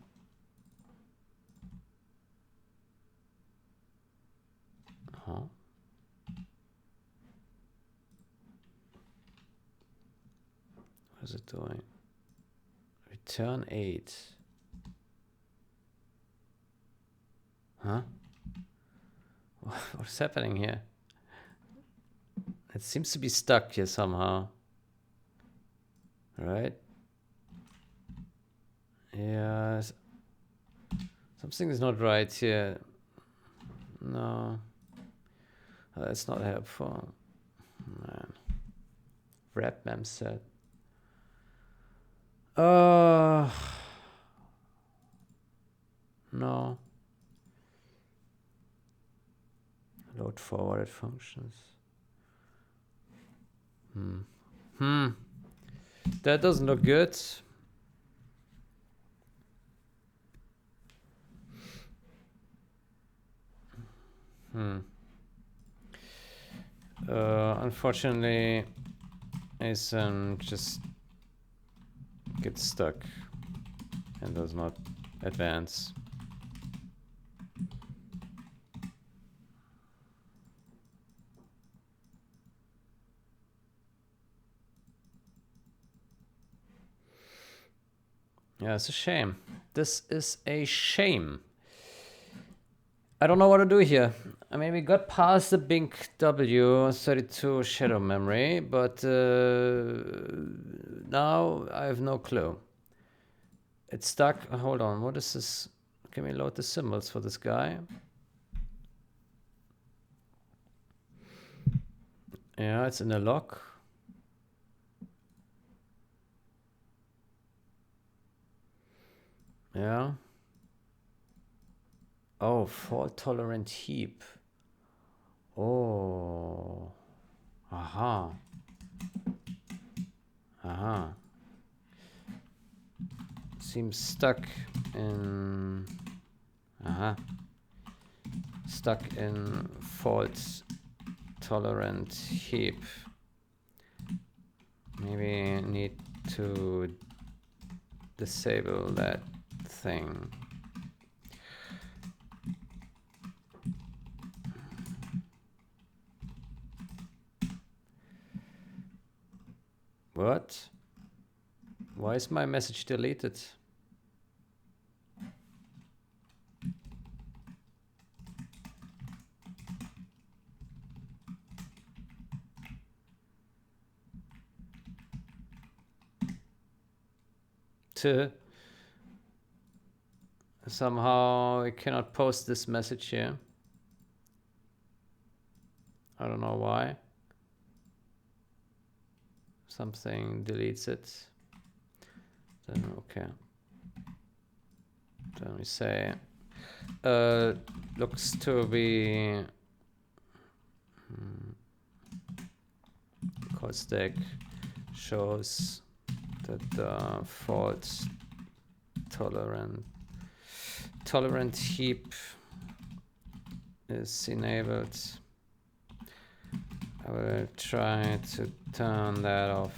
Speaker 1: Huh? What is it doing? Return 8. Huh? What's happening here? It seems to be stuck here somehow. Right? Yeah. Something is not right here. No. That's not helpful. Man. Wrap mem set. No. Load forwarded functions. That doesn't look good. Unfortunately, ASM just gets stuck and does not advance. Yeah, it's a shame. This is a shame. I don't know what to do here. I mean, we got past the Bing W32 shadow memory, but now I have no clue. It's stuck. Hold on, what is this? Can we load the symbols for this guy? Yeah, it's in a lock. Yeah. Oh, fault tolerant heap. Oh. Aha. Aha. seems stuck in fault tolerant heap. Maybe need to disable that thing. What? Why is my message deleted? Somehow I cannot post this message here. I don't know why. Something deletes it. Then okay. Then we say looks to be call stack shows that the fault tolerant heap is enabled. I will try to turn that off.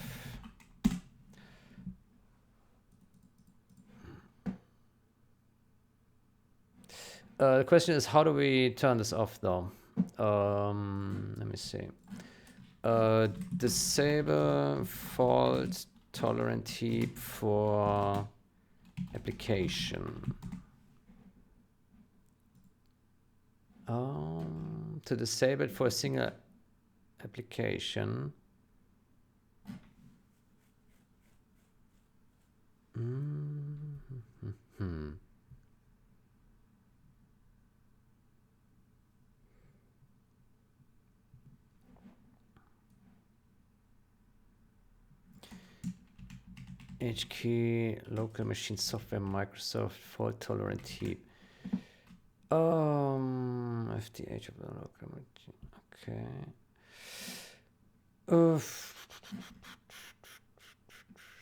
Speaker 1: The question is, how do we turn this off though? Let me see. Disable fault tolerant heap for application. To disable it for a single application. HKey, local machine software, Microsoft, fault tolerant heap. FTH of the local machine. Okay.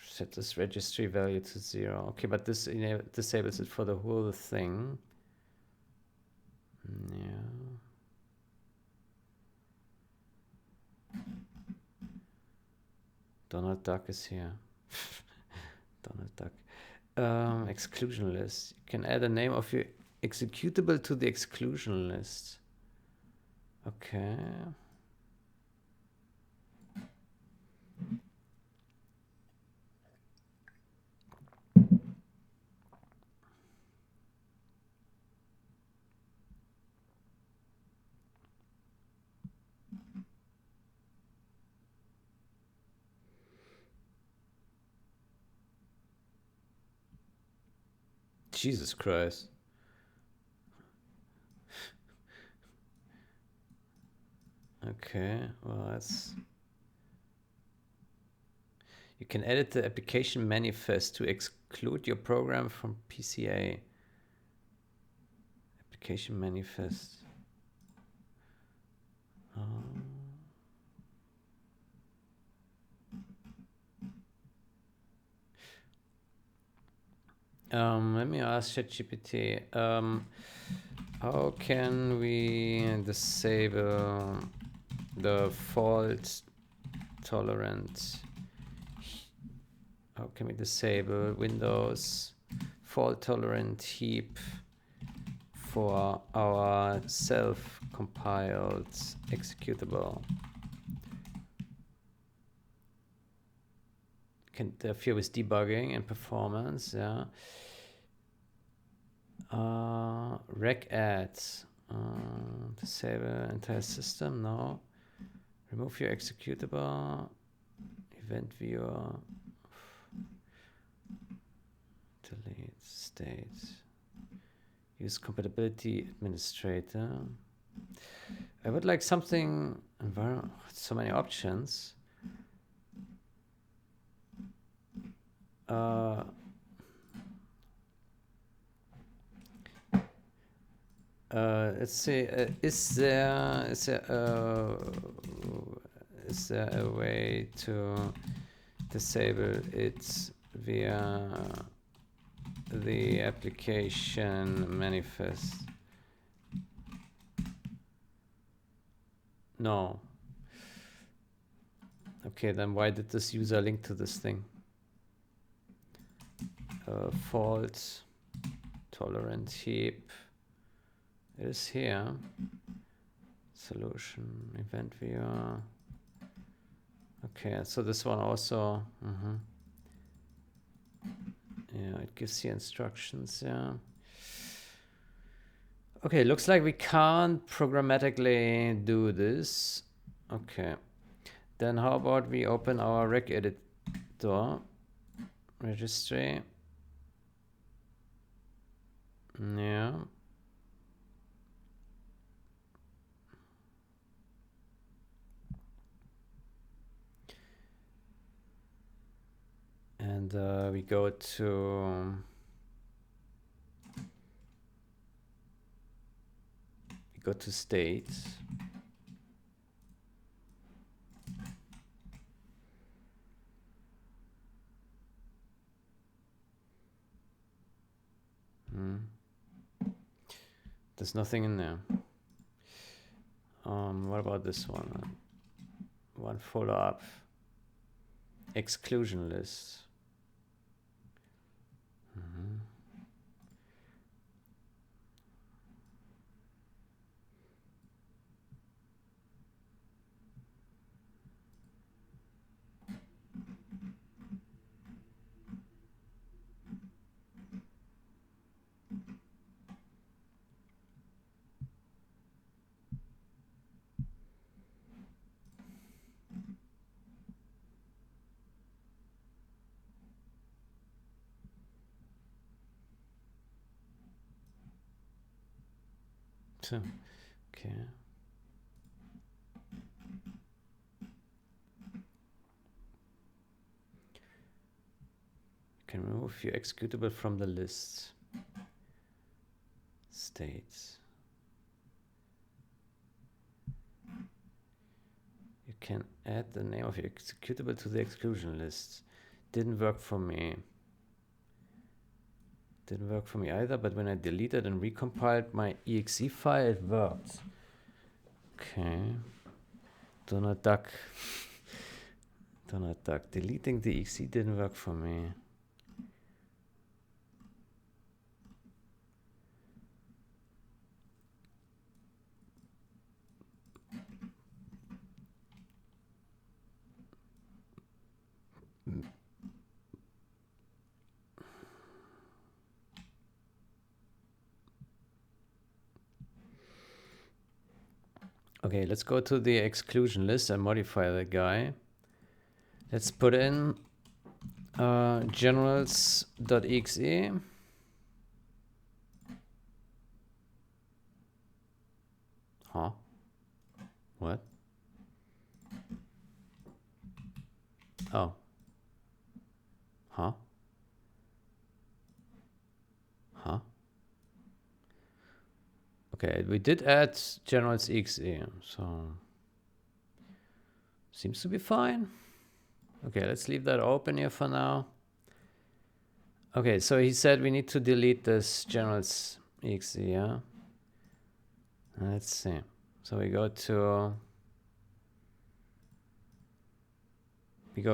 Speaker 1: Set this registry value to 0. Okay, but this disables it for the whole thing. Yeah. Donald Duck is here. Donald Duck. Exclusion list. You can add a name of your executable to the exclusion list. Okay. Jesus Christ. Okay, well, that's... You can edit the application manifest to exclude your program from PCA. Application manifest. Let me ask ChatGPT. How can we disable the fault tolerant? How can we disable Windows fault tolerant heap for our self-compiled executable? Can interfere with debugging and performance, yeah. Regadd, disable entire system, no. Remove your executable, event viewer, delete state, use compatibility administrator. I would like something, so many options. Let's see. Is there a way to disable it via the application manifest. No. Okay, then why did this user link to this thing? Fault tolerant heap is here. Solution event viewer. Okay, so this one also. Yeah, it gives you instructions. Yeah. Okay, looks like we can't programmatically do this. Okay. Then how about we open our rec editor, registry. Yeah. And we go to state. There's nothing in there. What about this one? One follow-up. Exclusion list. So, okay. You can remove your executable from the list. States. You can add the name of your executable to the exclusion list. Didn't work for me. Didn't work for me either, but when I deleted and recompiled my exe file, it worked. Okay. Donald Duck. Donald Duck. Deleting the exe didn't work for me. Okay, let's go to the exclusion list and modify that guy. Let's put in generals.exe. Huh? What? Oh. Huh? Huh? Okay, we did add generals.exe, so seems to be fine. Okay, let's leave that open here for now. Okay, so he said we need to delete this generals.exe, yeah? Let's see. So we go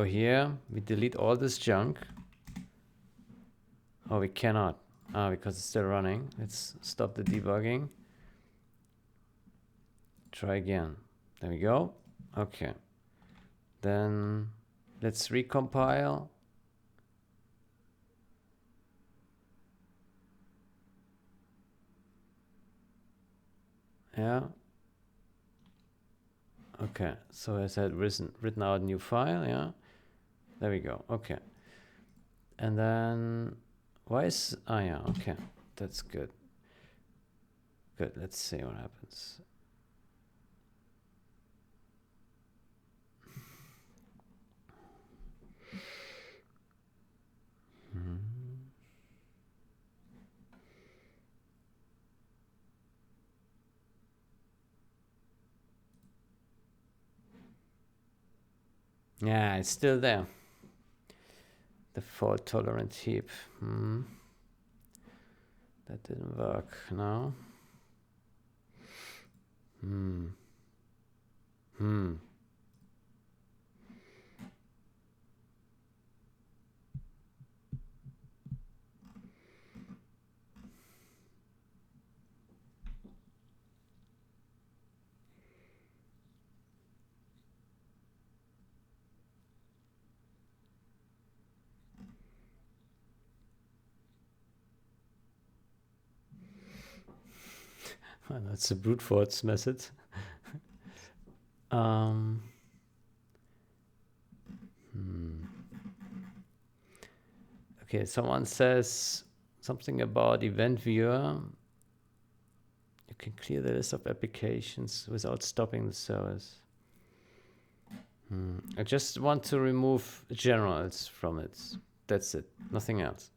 Speaker 1: here, we delete all this junk. Oh, we cannot. Because it's still running. Let's stop the debugging. Try again. There we go. Okay. Then let's recompile. Yeah. Okay. So I said written out new file. Yeah. There we go. Okay. And then yeah. Okay. That's good. Good. Let's see what happens. Yeah, it's still there. The fault tolerant heap. That didn't work. No. That's a brute force method. Okay, someone says something about event viewer. You can clear the list of applications without stopping the service. I just want to remove generals from it. That's it. Nothing else.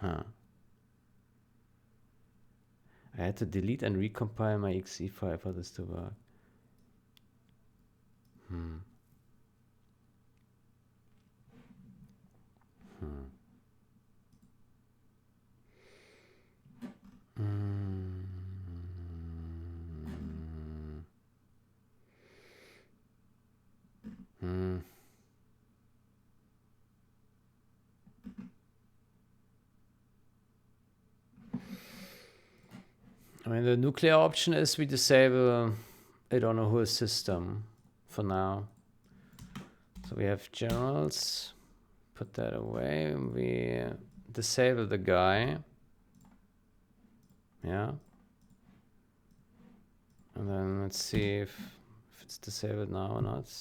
Speaker 1: Huh. I had to delete and recompile my exe file for this to work. I mean, the nuclear option is we disable it on a whole system for now. So we have generals, put that away. We disable the guy. Yeah. And then let's see if it's disabled now or not.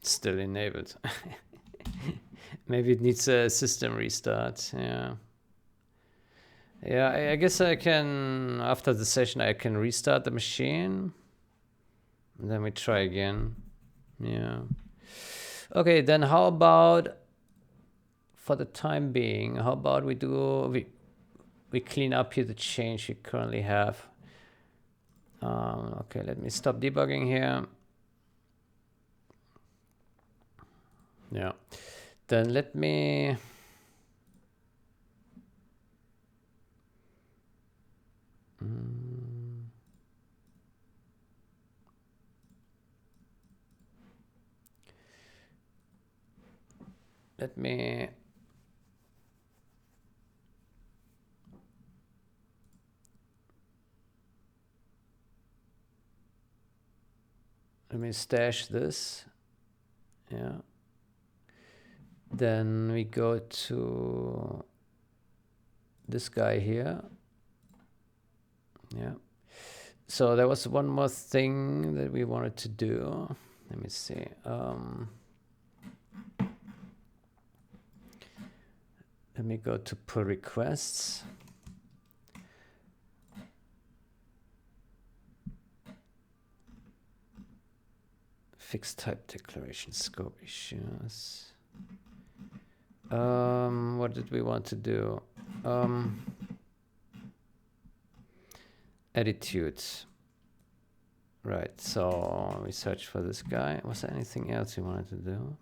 Speaker 1: Still enabled. Maybe it needs a system restart. Yeah. Yeah, I guess I can, after the session, I can restart the machine. And then we try again. Yeah. Okay, then how about, for the time being, how about we do, we clean up here the change we currently have. Okay, let me stop debugging here. Yeah. Then let me let me stash this. Yeah. Then we go to this guy here. Yeah. So there was one more thing that we wanted to do. Let me see. Let me go to pull requests. Fixed type declaration scope issues. What did we want to do? Attitudes. Right, so we search for this guy. Was there anything else we wanted to do?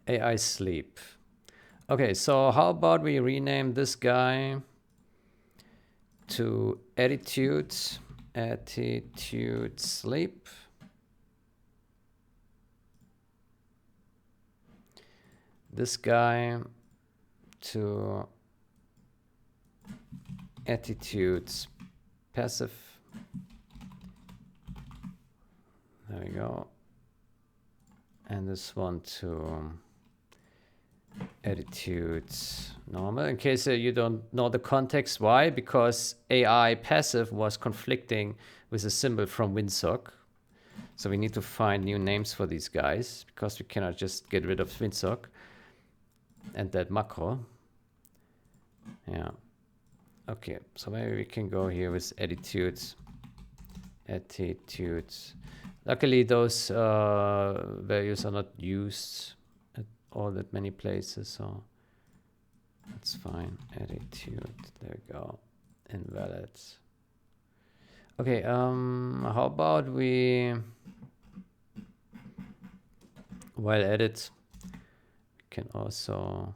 Speaker 1: AI sleep. Okay, so how about we rename this guy to attitude sleep. This guy to attitudes passive. There we go. And this one to attitudes normal. In case you don't know the context, why? Because AI passive was conflicting with a symbol from WinSock. So we need to find new names for these guys because we cannot just get rid of WinSock and that macro. Yeah. Okay, so maybe we can go here with attitudes attitudes. Luckily, those values are not used at all that many places, so that's fine. Attitude, there we go. Invalid. Okay, how about we, while at it, we can also,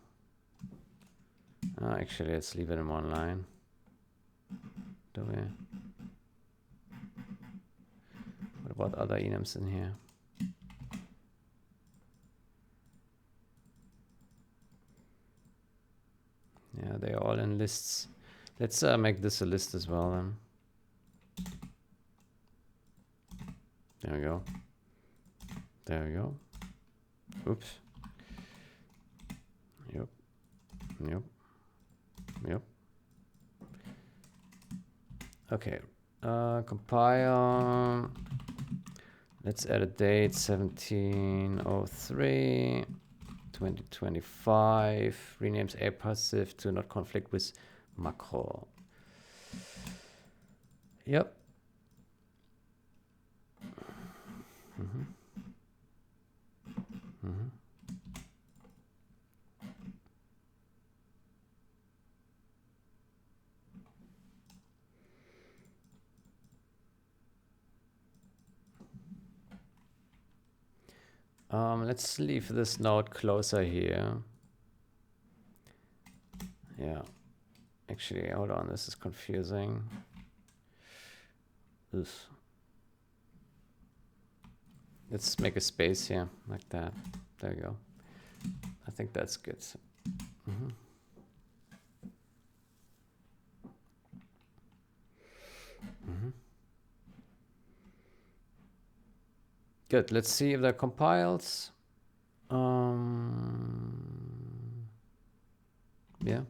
Speaker 1: actually, let's leave it in one line. Do we? What about other enums in here? Yeah, they are all in lists. Let's make this a list as well then. There we go. There we go. Oops. Yep. Yep. Yep. Okay. Compile. Let's add a date 1703 2025. Renames a passive to not conflict with macro. Yep. Let's leave this node closer here. Yeah. Actually, hold on, this is confusing. Ugh. Let's make a space here, like that. There we go. I think that's good. Good, let's see if that compiles. Yeah.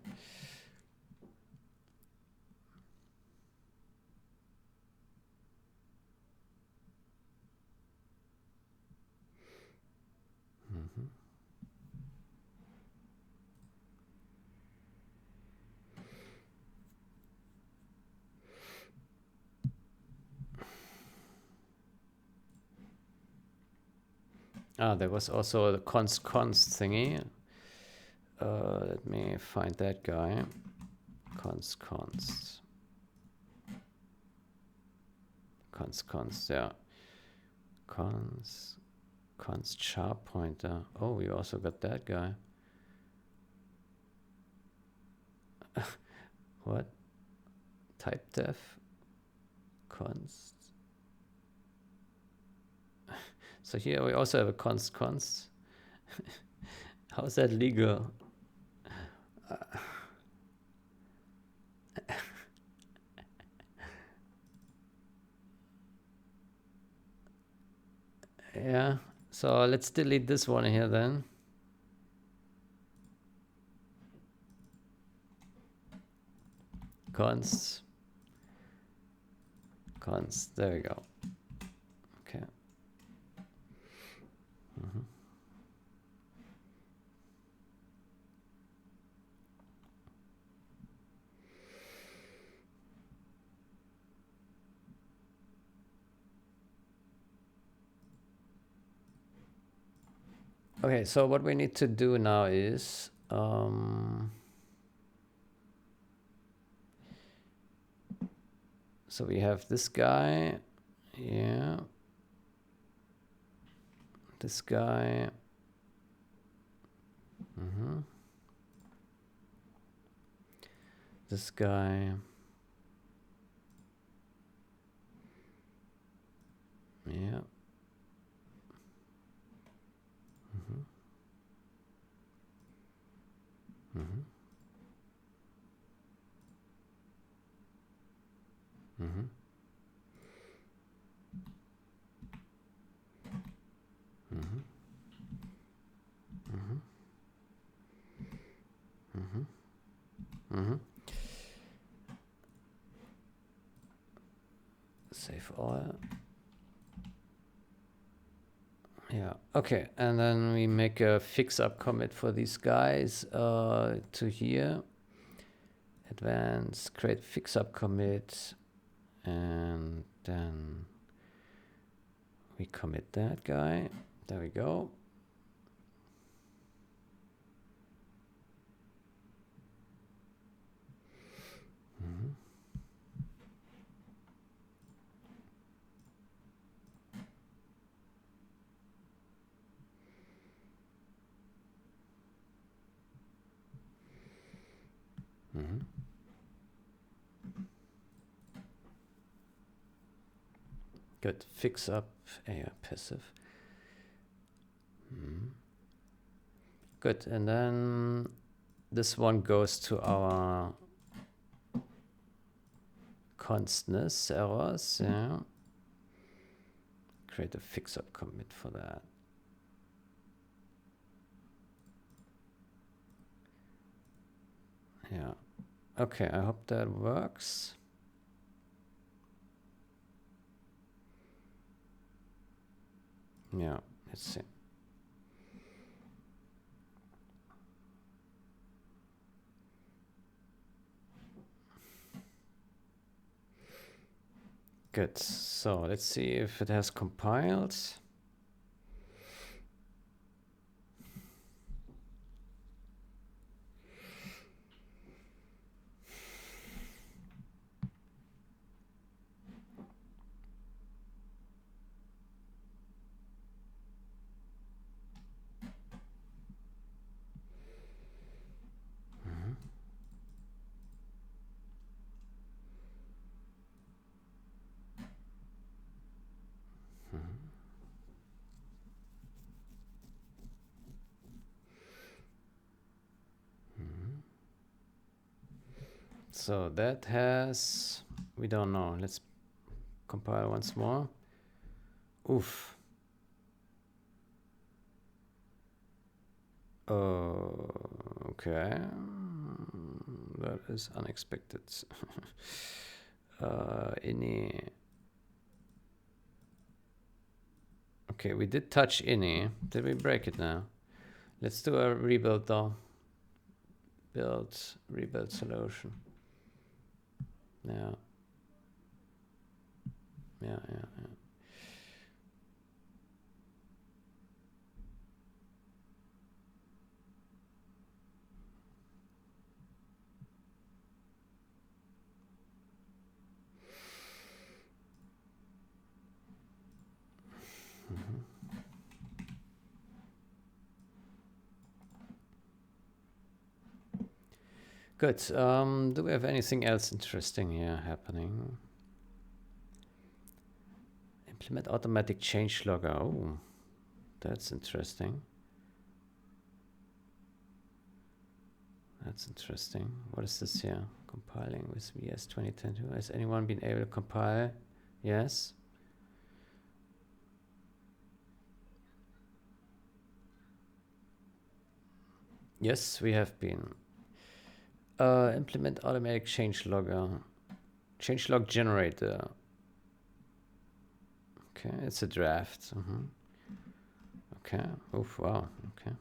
Speaker 1: There was also the const thingy. Let me find that guy. Const, yeah. Const sharp pointer. Oh, we also got that guy. What? Type def? Const. So here we also have a const. How is that legal? Yeah, so let's delete this one here then. Const, there we go. Okay. Okay, so what we need to do now is so we have this guy, yeah, this guy, this guy, yeah. Save all. Yeah, okay, and then we make a fix-up commit for these guys to here. Advanced, create fix-up commit, and then We commit that guy. There we go. Good. Fix up. Yeah, passive. Good. And then this one goes to our constness errors. Yeah. Create a fix up commit for that. Yeah. Okay. I hope that works. Yeah. Let's see. Good. So let's see if it has compiled. So that has, we don't know. Let's compile once more. Oof. Okay. That is unexpected. Ini. Okay, we did touch ini. Did we break it now? Let's do a rebuild though. Rebuild solution. Yeah. Yeah. Good. Do we have anything else interesting here happening? Implement automatic change logger. Oh, that's interesting. That's interesting. What is this here? Compiling with VS 2010. Has anyone been able to compile? Yes. Yes, we have been. Implement automatic change logger. Change log generator. Okay, it's a draft. Okay. Oof, wow. Okay.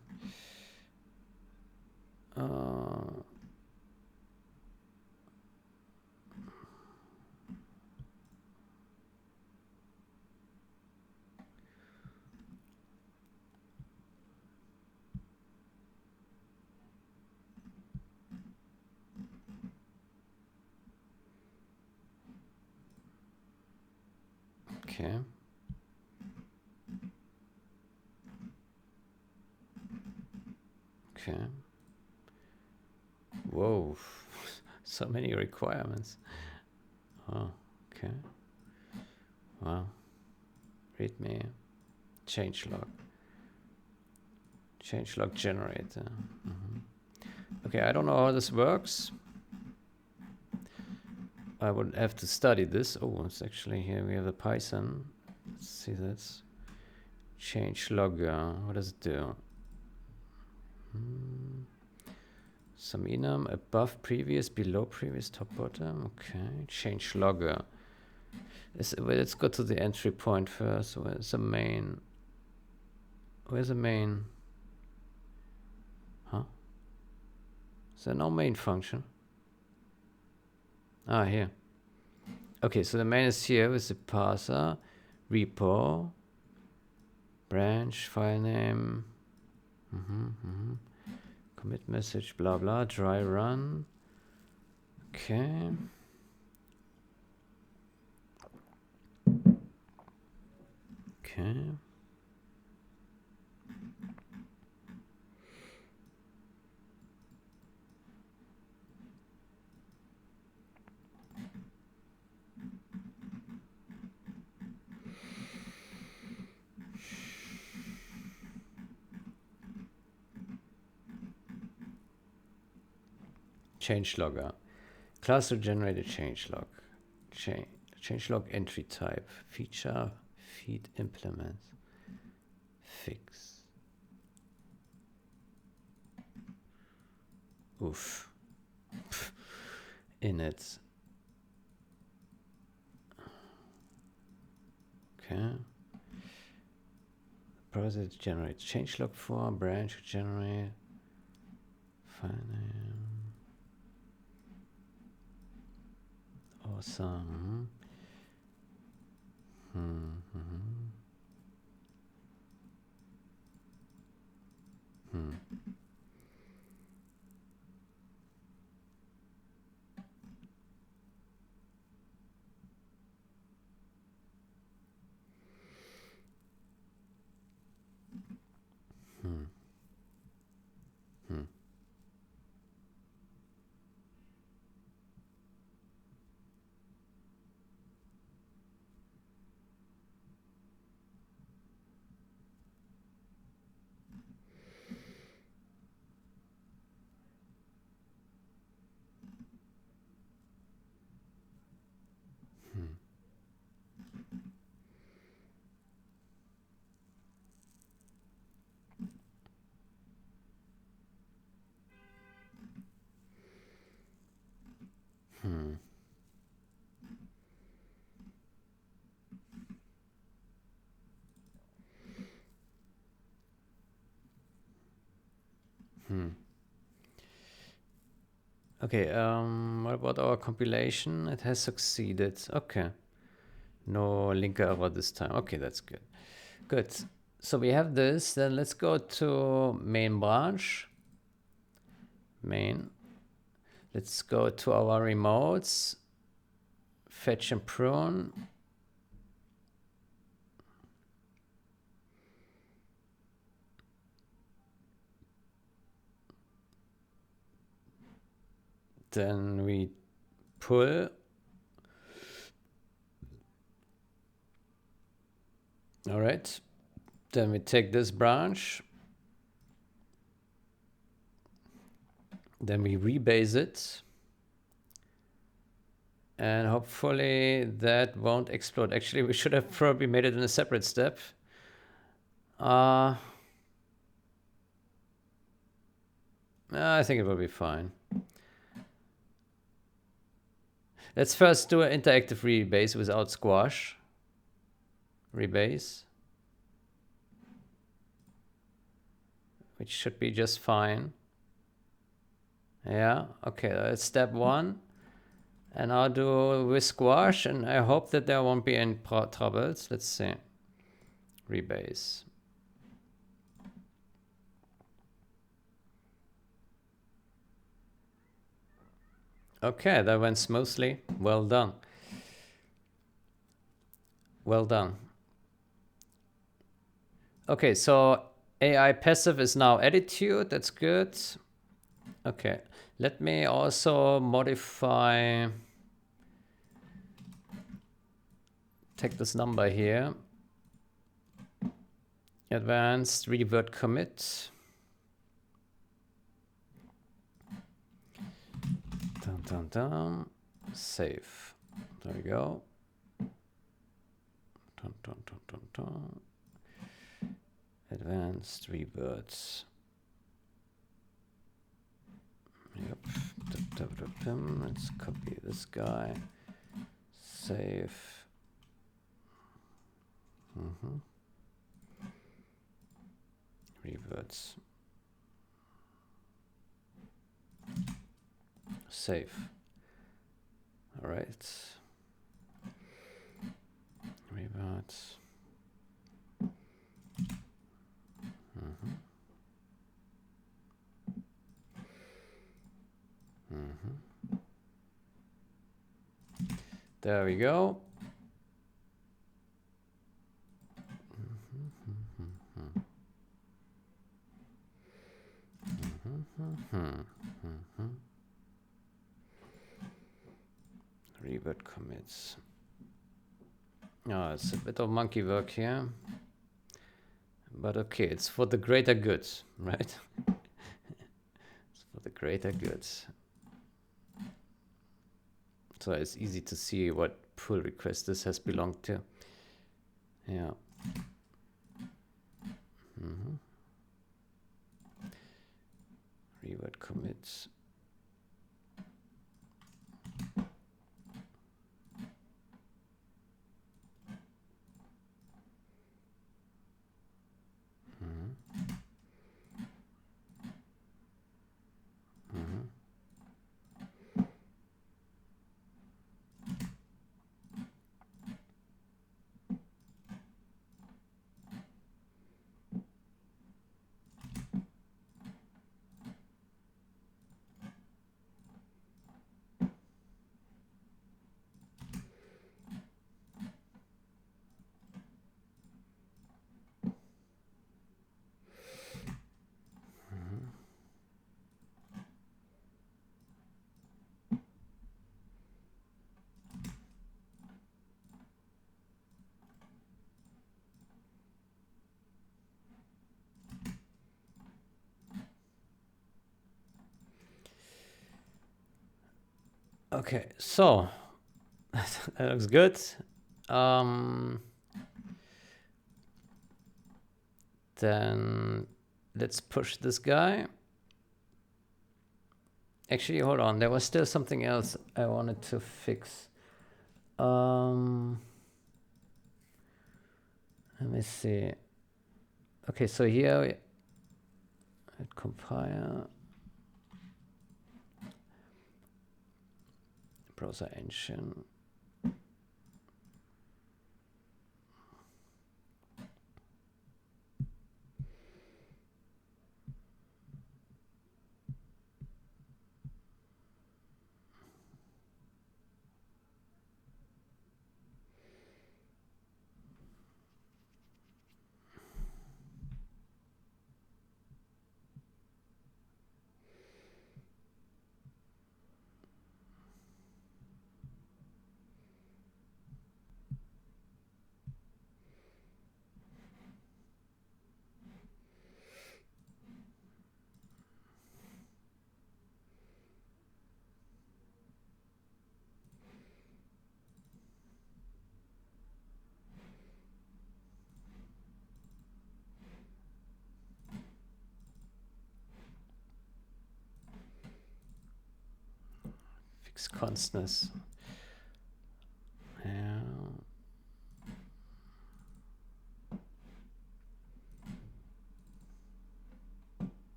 Speaker 1: Okay. Okay. Whoa. So many requirements. Oh, okay. Wow. Readme. Change log. Change log generator. Okay, I don't know how this works. I would have to study this. Oh, it's actually here. We have the Python. Let's see this. Change logger. What does it do? Some enum above previous, below previous, top bottom. Okay. Change logger. Let's go to the entry point first. Where's the main? Where's the main? Huh? Is there no main function? Ah, here. Okay, so the main is here with the parser, repo, branch, file name, commit message, blah blah, dry run. Okay. Okay. Change logger. Class to generate a change log. Change log entry type. Feature feed implement. Fix. Oof. Init. Okay. Browser generates change log for branch generate. File name. Awesome. Okay, what about our compilation? It has succeeded. Okay. No linker error this time. Okay, that's good. Good. So we have this. Then let's go to main branch. Main. Let's go to our remotes. Fetch and prune. Then we pull. All right. Then we take this branch. Then we rebase it. And hopefully that won't explode. Actually, we should have probably made it in a separate step. I think it will be fine. Let's first do an interactive rebase without squash. Rebase. Which should be just fine. Yeah, okay, that's step one. And I'll do with squash, and I hope that there won't be any troubles. Let's see. Rebase. Okay, that went smoothly. Well done. Well done. Okay, so AI passive is now attitude. That's good. Okay, let me also modify. Take this number here. Advanced revert commit. Dun, dun, dun. Save. There we go. Dun, dun, dun, dun, dun. Advanced reverts. Yep. Let's copy this guy. Save. Reverts. Save. All right. Reverts. There we go. Revert commits. Oh, it's a bit of monkey work here. But okay, it's for the greater good, right? It's for the greater good. So it's easy to see what pull request this has belonged to. Yeah. Revert commits. Okay, so that looks good. Then let's push this guy. Actually, hold on. There was still something else I wanted to fix. Let me see. Okay, so here at compile, browser engine. Fix constants. Yeah.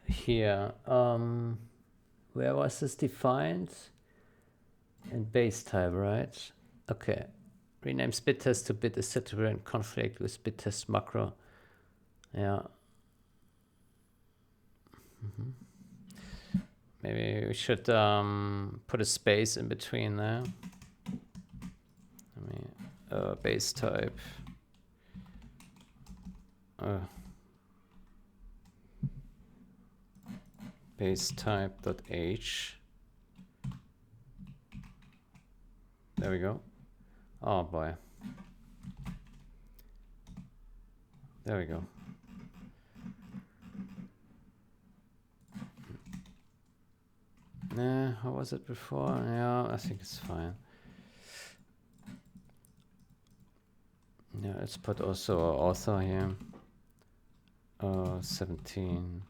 Speaker 1: Here, where was this defined? In base type, right? Okay. Rename spit test to bit is set to be in conflict with bit test macro. Yeah. Maybe we should put a space in between there. I mean, base type. Base type dot h. There we go. Oh boy. There we go. How was it before? Yeah, I think it's fine. Yeah, let's put also author here. 17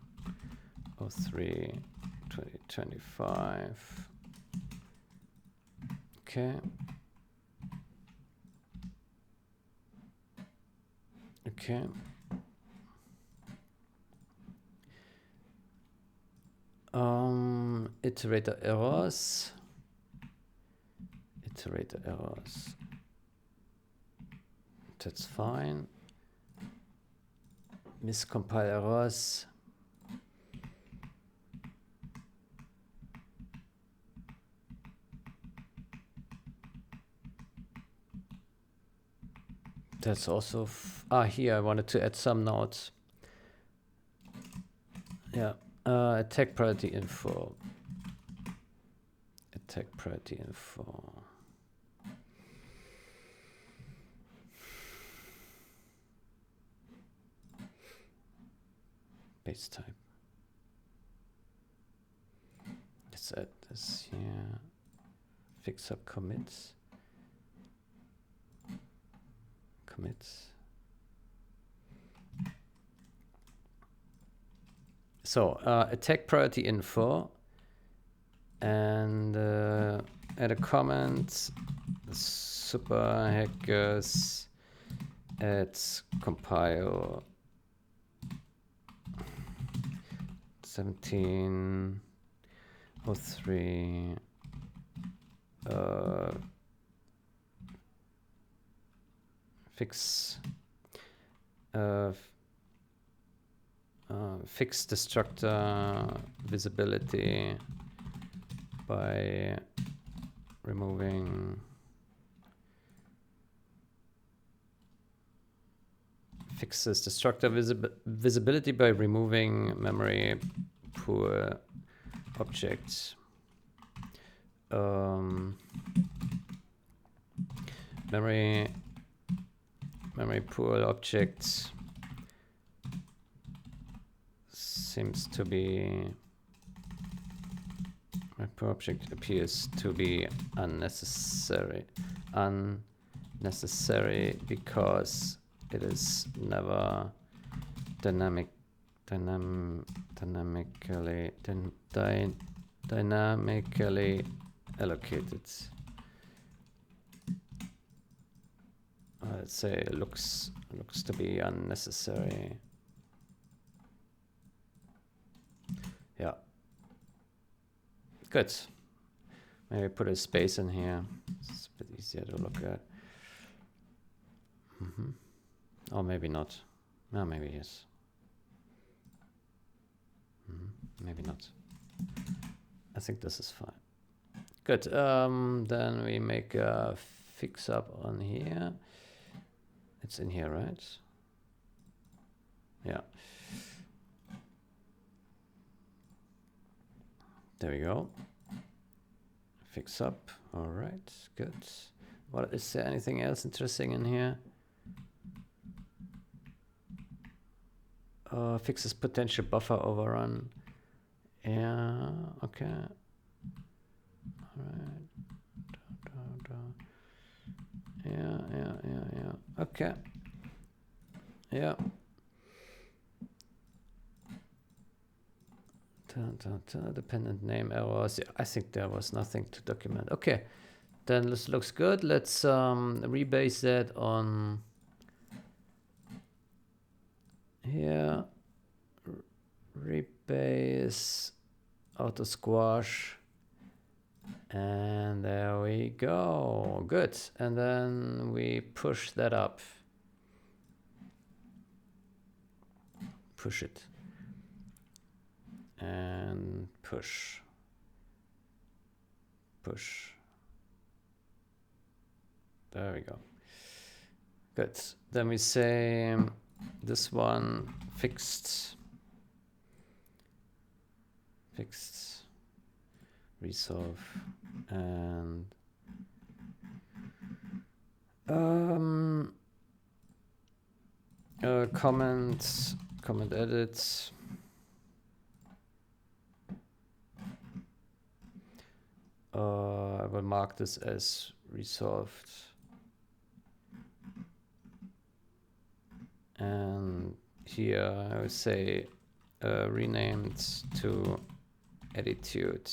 Speaker 1: 03 2025. Okay. Okay. Iterator errors. iterator errors. That's fine. Miscompile errors. That's also here I wanted to add some notes. Yeah, attack priority info. Attack priority info. Base type. Let's add this here. Fix up commits. Commits. So attack priority info, and add a comment. Super hackers at compile 1703 fix destructor visibility by removing fixes destructor visibility by removing memory pool objects. Memory pool objects seems to be my pool object appears to be unnecessary because it is never dynamically allocated. Let's say it looks to be unnecessary. Yeah. Good. Maybe put a space in here. It's a bit easier to look at. Or maybe not. No, maybe yes. Maybe not. I think this is fine. Good. Then we make a fix up on here. It's in here, right? Yeah. There we go. Fix up. All right. Good. What is there anything else interesting in here? Fixes potential buffer overrun. Yeah. Okay. All right. Yeah. Okay. Yeah. Dependent name errors. I think there was nothing to document. Okay. Then this looks good. Let's rebase that on here. Rebase auto squash. And there we go. Good. And then we push that up. Push it. And push. Push. There we go. Good. Then we say this one fixed. Fixed. Resolve. And comment edit. I will mark this as resolved. And here I would say renamed to attitude.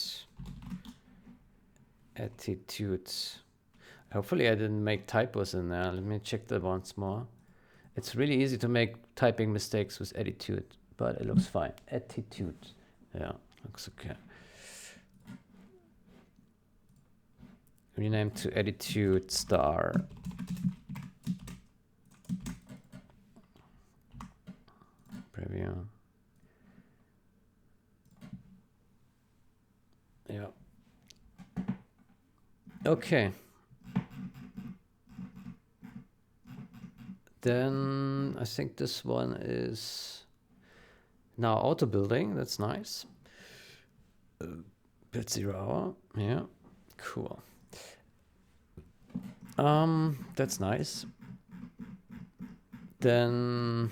Speaker 1: Hopefully I didn't make typos in there. Let me check that once more. It's really easy to make typing mistakes with attitude, but it looks fine. Attitude. Yeah, looks okay. rename to attitude star. Preview. Yeah. Okay. Then I think this one is now auto building. That's nice. Build 0 hour. Yeah. Cool. That's nice. Then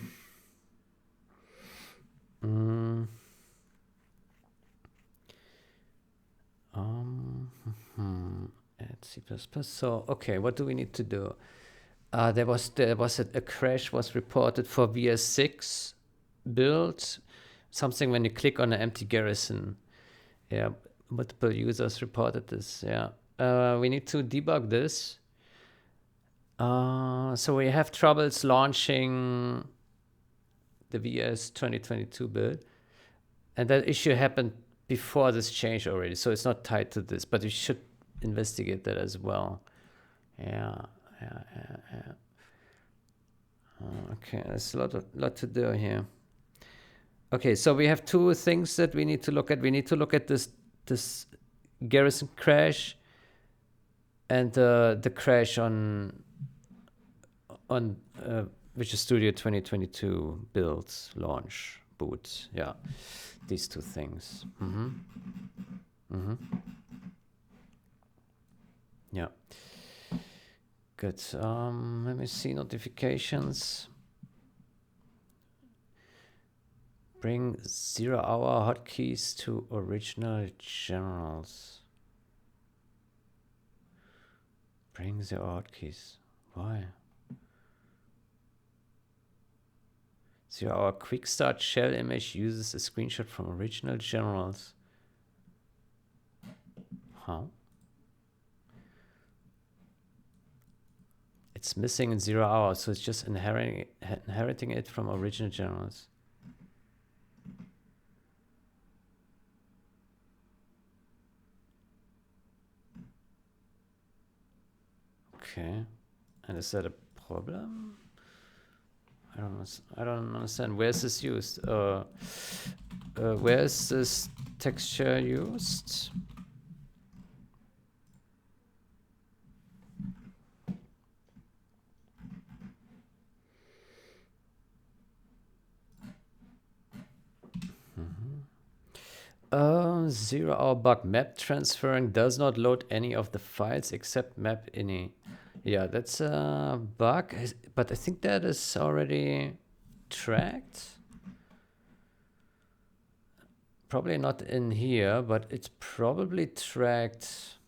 Speaker 1: add C++. So okay, what do we need to do? There was a crash was reported for VS6 build. Something when you click on an empty garrison. Yeah, multiple users reported this. Yeah, we need to debug this. So we have troubles launching the VS 2022 build, and that issue happened before this change already. So it's not tied to this, but we should investigate that as well. Yeah. Okay, there's a lot to do here. Okay, so we have two things that we need to look at. We need to look at this garrison crash and the crash on Visual Studio 2022 builds, launch, boot. Yeah, these two things. Yeah. Good. Let me see notifications. Bring 0 hour hotkeys to original generals. Bring 0 hotkeys. Why? 0 hour quick start shell image uses a screenshot from original generals. Huh? It's missing in 0 hour, so it's just inheriting it from original generals. Okay, and is that a problem? I don't understand. Where's this used? Where is this texture used? Mm-hmm. 0 hour bug. Map transferring does not load any of the files except map ini. Yeah, that's a bug, but I think that is already tracked. Probably not in here, but it's probably tracked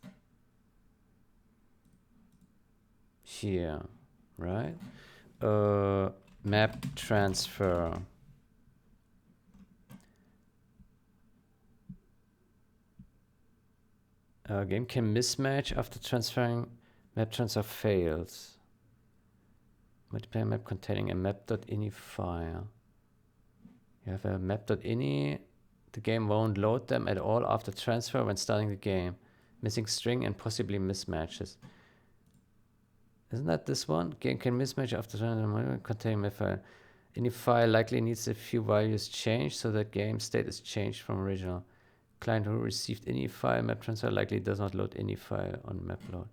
Speaker 1: here, right? Map transfer. Game can mismatch after transferring. Map transfer fails. Multiplayer map containing a map.ini file. You have a map.ini. The game won't load them at all after transfer when starting the game. Missing string and possibly mismatches. Isn't that this one? Game can mismatch after transfer containing map file. Any file likely needs a few values changed so that game state is changed from original. Client who received any file map transfer likely does not load any file on map load.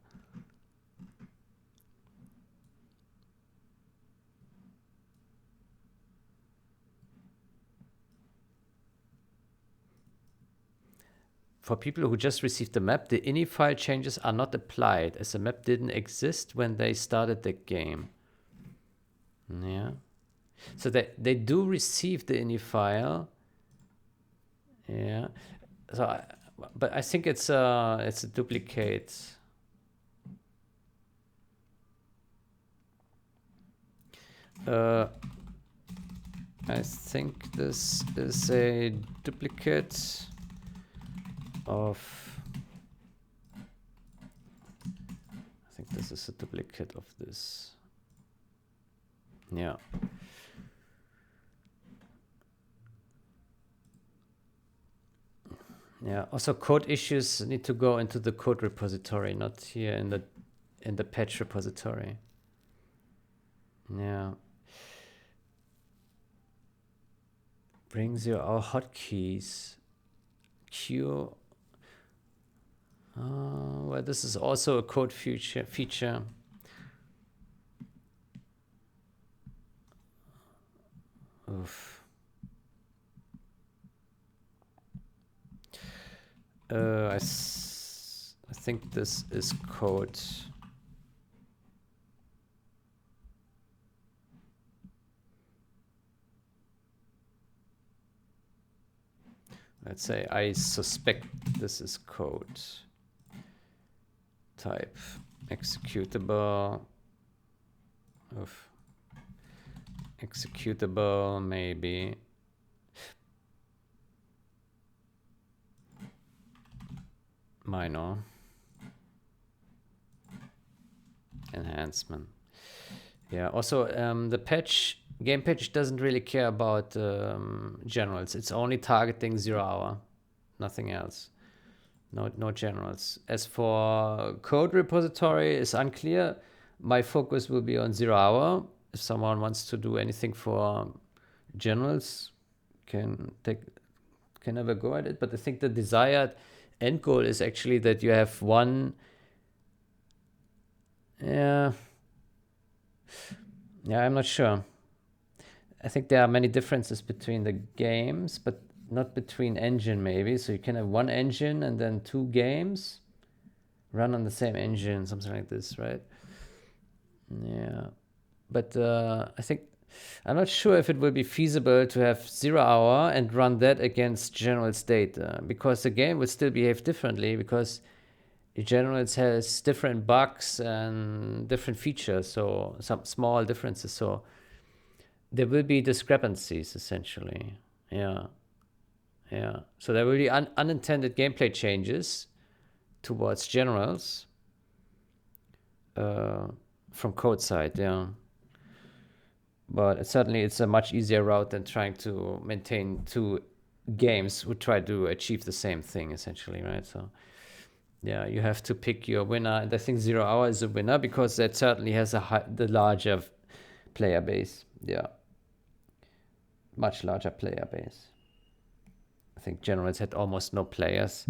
Speaker 1: For people who just received the map, the ini file changes are not applied as the map didn't exist when they started the game. Yeah. So they do receive the ini file. Yeah. So, but I think it's a duplicate. I think this is a duplicate of. I think this is a duplicate of this. Yeah. Yeah. Also, code issues need to go into the code repository, not here in the patch repository. Yeah. Bring 0 hour hotkeys. Q. Well, this is also a code feature. Oof. I think this is code. Let's say I suspect this is code. Type executable. Oof. Executable, maybe. Minor. Enhancement. Yeah, also the game patch doesn't really care about generals. It's only targeting 0 hour, nothing else. No generals. As for code repository, it's unclear. My focus will be on 0 hour. If someone wants to do anything for generals, can have a go at it. But I think the desired end goal is actually that you have one. Yeah, I'm not sure. I think there are many differences between the games, but not between engine maybe. So you can have one engine and then 2 games run on the same engine, something like this, right? Yeah. But I think I'm not sure if it will be feasible to have 0 hour and run that against general state, because the game will still behave differently, because generals has different bugs and different features, so some small differences. So there will be discrepancies essentially. Yeah. So there will be unintended gameplay changes towards generals from code side. Yeah. But certainly it's a much easier route than trying to maintain 2 games who try to achieve the same thing essentially, right? So yeah, you have to pick your winner, and I think 0 hour is a winner because that certainly has the larger player base. Yeah, much larger player base. I think generals had almost no players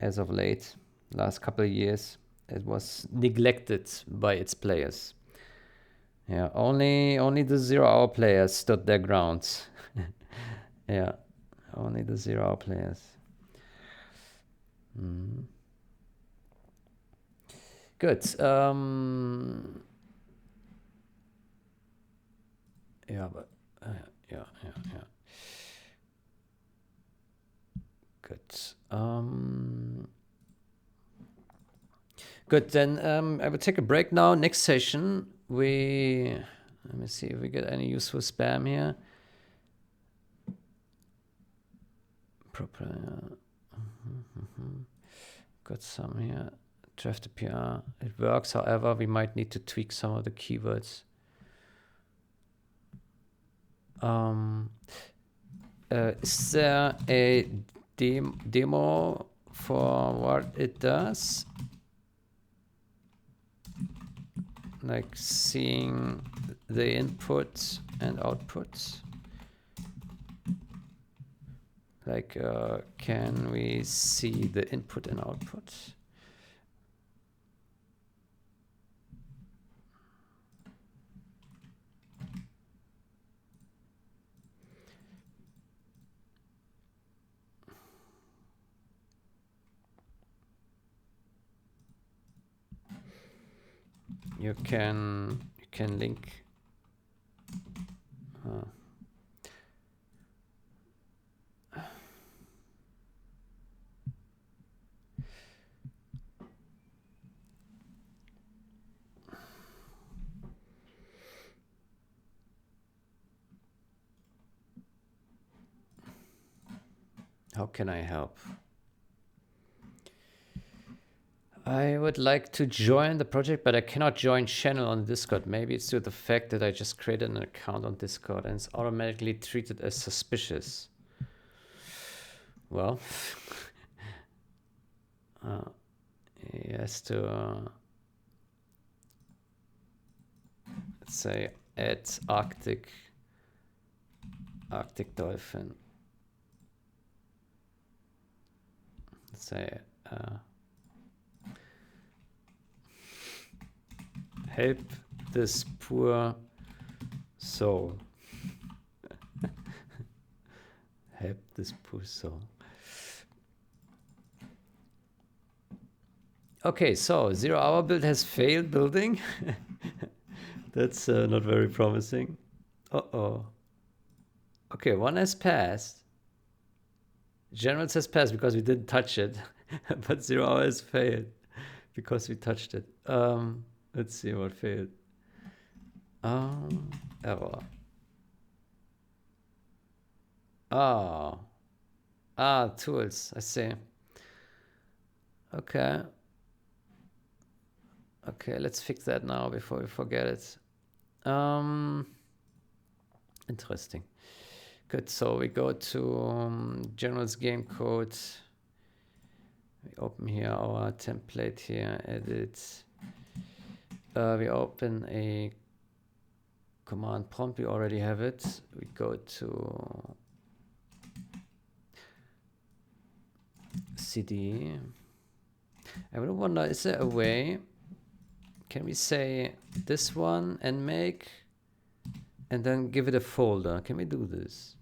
Speaker 1: as of late. Last couple of years, it was neglected by its players. Yeah, only the 0 hour players stood their ground. Yeah, only the 0 hour players. Good. Yeah, but yeah. Good. Good. Then I will take a break now. Next session, let me see if we get any useful spam here. Proper. Got some here. Draft APR. It works. However, we might need to tweak some of the keywords. Is there a demo for what it does? Like seeing the input and output. Like, can we see the input and output? You can link. How can I help? I would like to join the project, but I cannot join channel on Discord. Maybe it's due to the fact that I just created an account on Discord and it's automatically treated as suspicious. Well, He has to, let's say, add Arctic dolphin. Let's say, help this poor soul. Help this poor soul. Okay, so 0 hour build has failed building. That's not very promising. Uh-oh. Okay, 1 has passed. Generals has passed because we didn't touch it. But 0 hour has failed because we touched it. Let's see what failed. Error. Oh. Tools. I see. Okay. Okay, let's fix that now before we forget it. Interesting. Good, so we go to General's game code. We open here our template here, edit. We open a command prompt, we already have it. We go to cd. I would wonder, is there a way, can we say this one and make, and then give it a folder? Can we do this?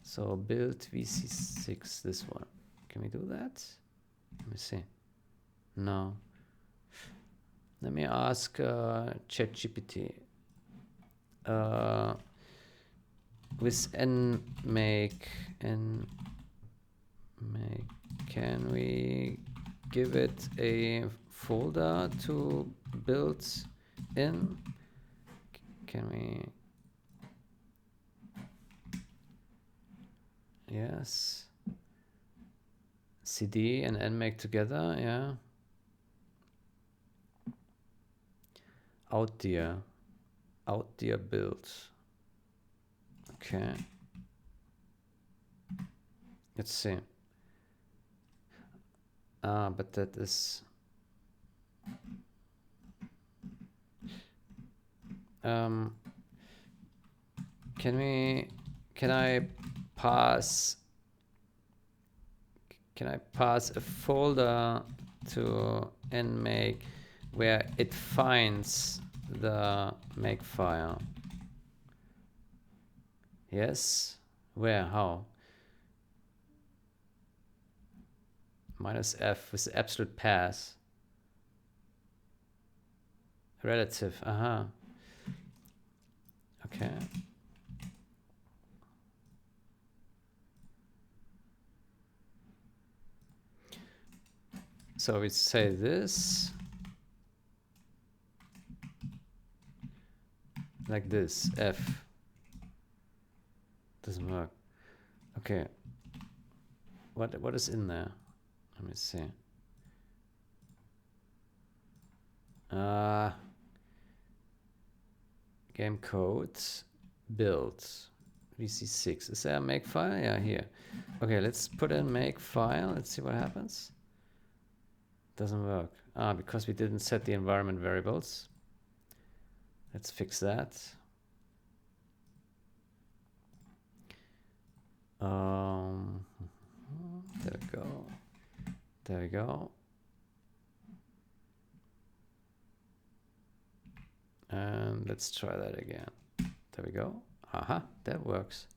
Speaker 1: So build VC6, this one. Can we do that? Let me see. No. Let me ask ChatGPT. With nmake, can we give it a folder to build in? Can we? Yes. CD and nmake together, yeah. Out there build. Okay. Let's see. But that is can I pass a folder to nmake where it finds the makefile? Yes. Where? How? -f with the absolute pass. Relative. Okay. So we say this like this. F doesn't work. Okay. What is in there? Let me see. Game code build VC6. Is there a makefile? Yeah, here. Okay, let's put in makefile. Let's see what happens. Doesn't work. Because we didn't set the environment variables. Let's fix that. There we go. There we go. And let's try that again. There we go. Aha, that works.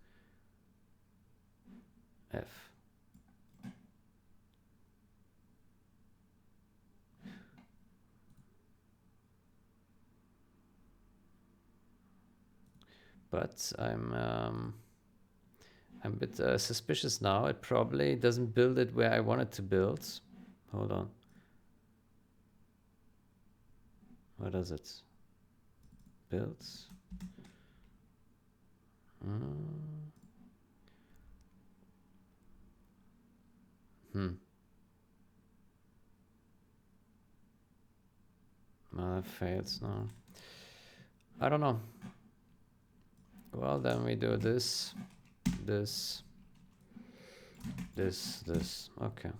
Speaker 1: F. But I'm a bit suspicious now. It probably doesn't build it where I want it to build. Hold on. Where does it? Builds. That fails now. I don't know. Well, then we do this, this. Okay.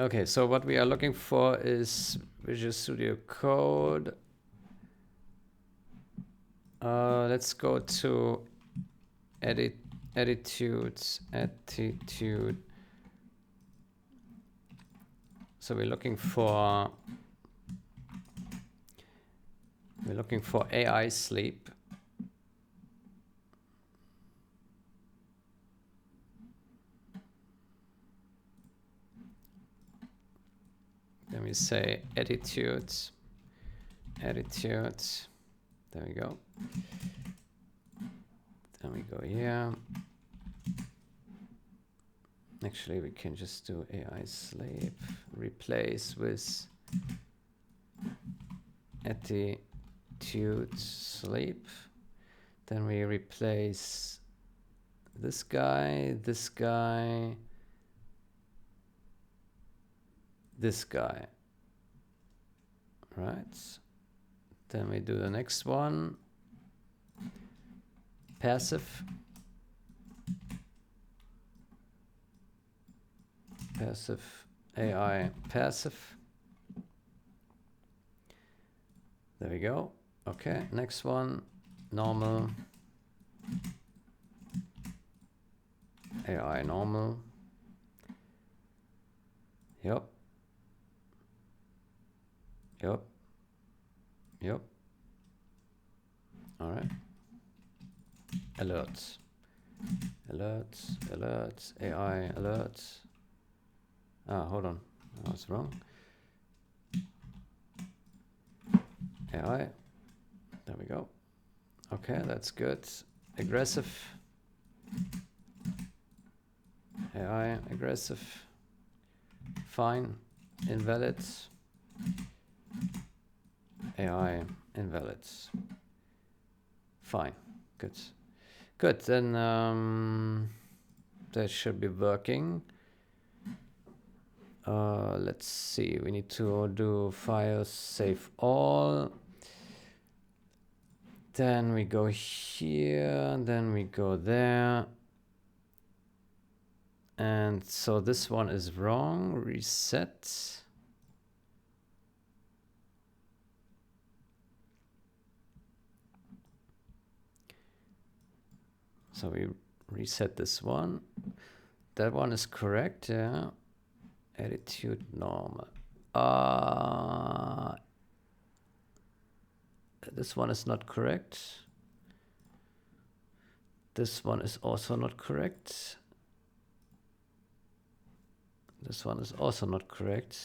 Speaker 1: Okay, so what we are looking for is Visual Studio Code. Let's go to attitude. So we're looking for AI sleep. Then we say attitude. There we go. Then we go here. Actually, we can just do AI sleep, replace with attitude sleep. Then we replace this guy, this guy, this guy. Right. Then we do the next one. Passive. Passive. AI passive. There we go. Okay, next one. Normal. AI normal. Yep. Yep. Yep. All right. Alerts. Alerts. Alerts. AI alerts. Ah, hold on. I was wrong. AI. There we go. Okay, that's good. Aggressive. AI aggressive. Fine. Invalid. AI invalid. Fine. Good. Good. Then that should be working. Let's see. We need to do files save all. Then we go here. Then we go there. And so this one is wrong. Reset. So we reset this one. That one is correct, yeah. Attitude normal. This one is not correct. This one is also not correct. This one is also not correct.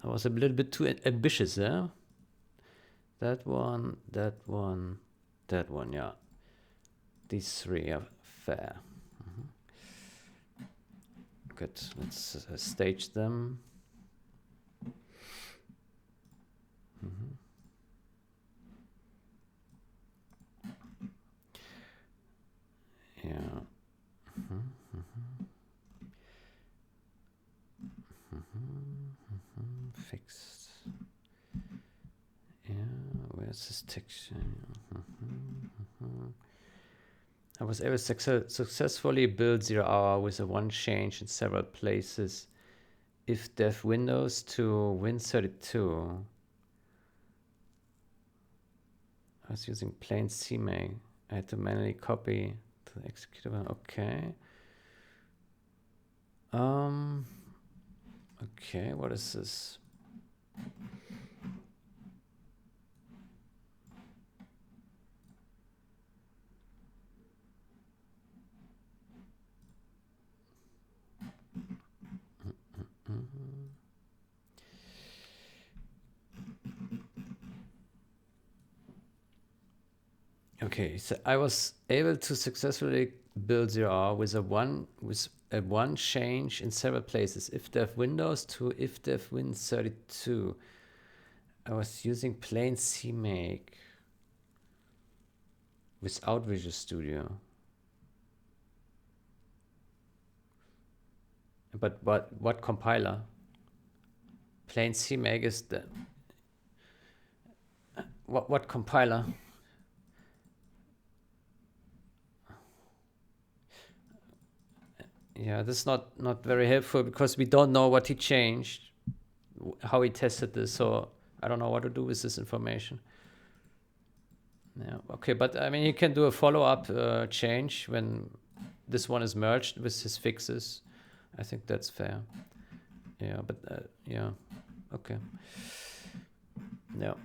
Speaker 1: I was a little bit too ambitious there. That one, that one, that one, yeah. These three are fair. Good, let's stage them. Yeah. Fixed. Yeah, where's this texture? I was able to successfully build 0 hour with a one change in several places. If dev Windows to Win32. I was using plain CMake. I had to manually copy to the executable. Okay. Okay, what is this? Okay, so I was able to successfully build 0 hour with a one change in several places. If dev Windows to if dev Win32. I was using plain CMake without Visual Studio. But what compiler? Plain CMake is the what compiler? Yeah, Yeah, this is not very helpful because we don't know what he changed, how he tested this. So I don't know what to do with this information. Yeah, okay, but I mean, he can do a follow-up change when this one is merged with his fixes. I think that's fair. Yeah, but yeah, okay. Yeah.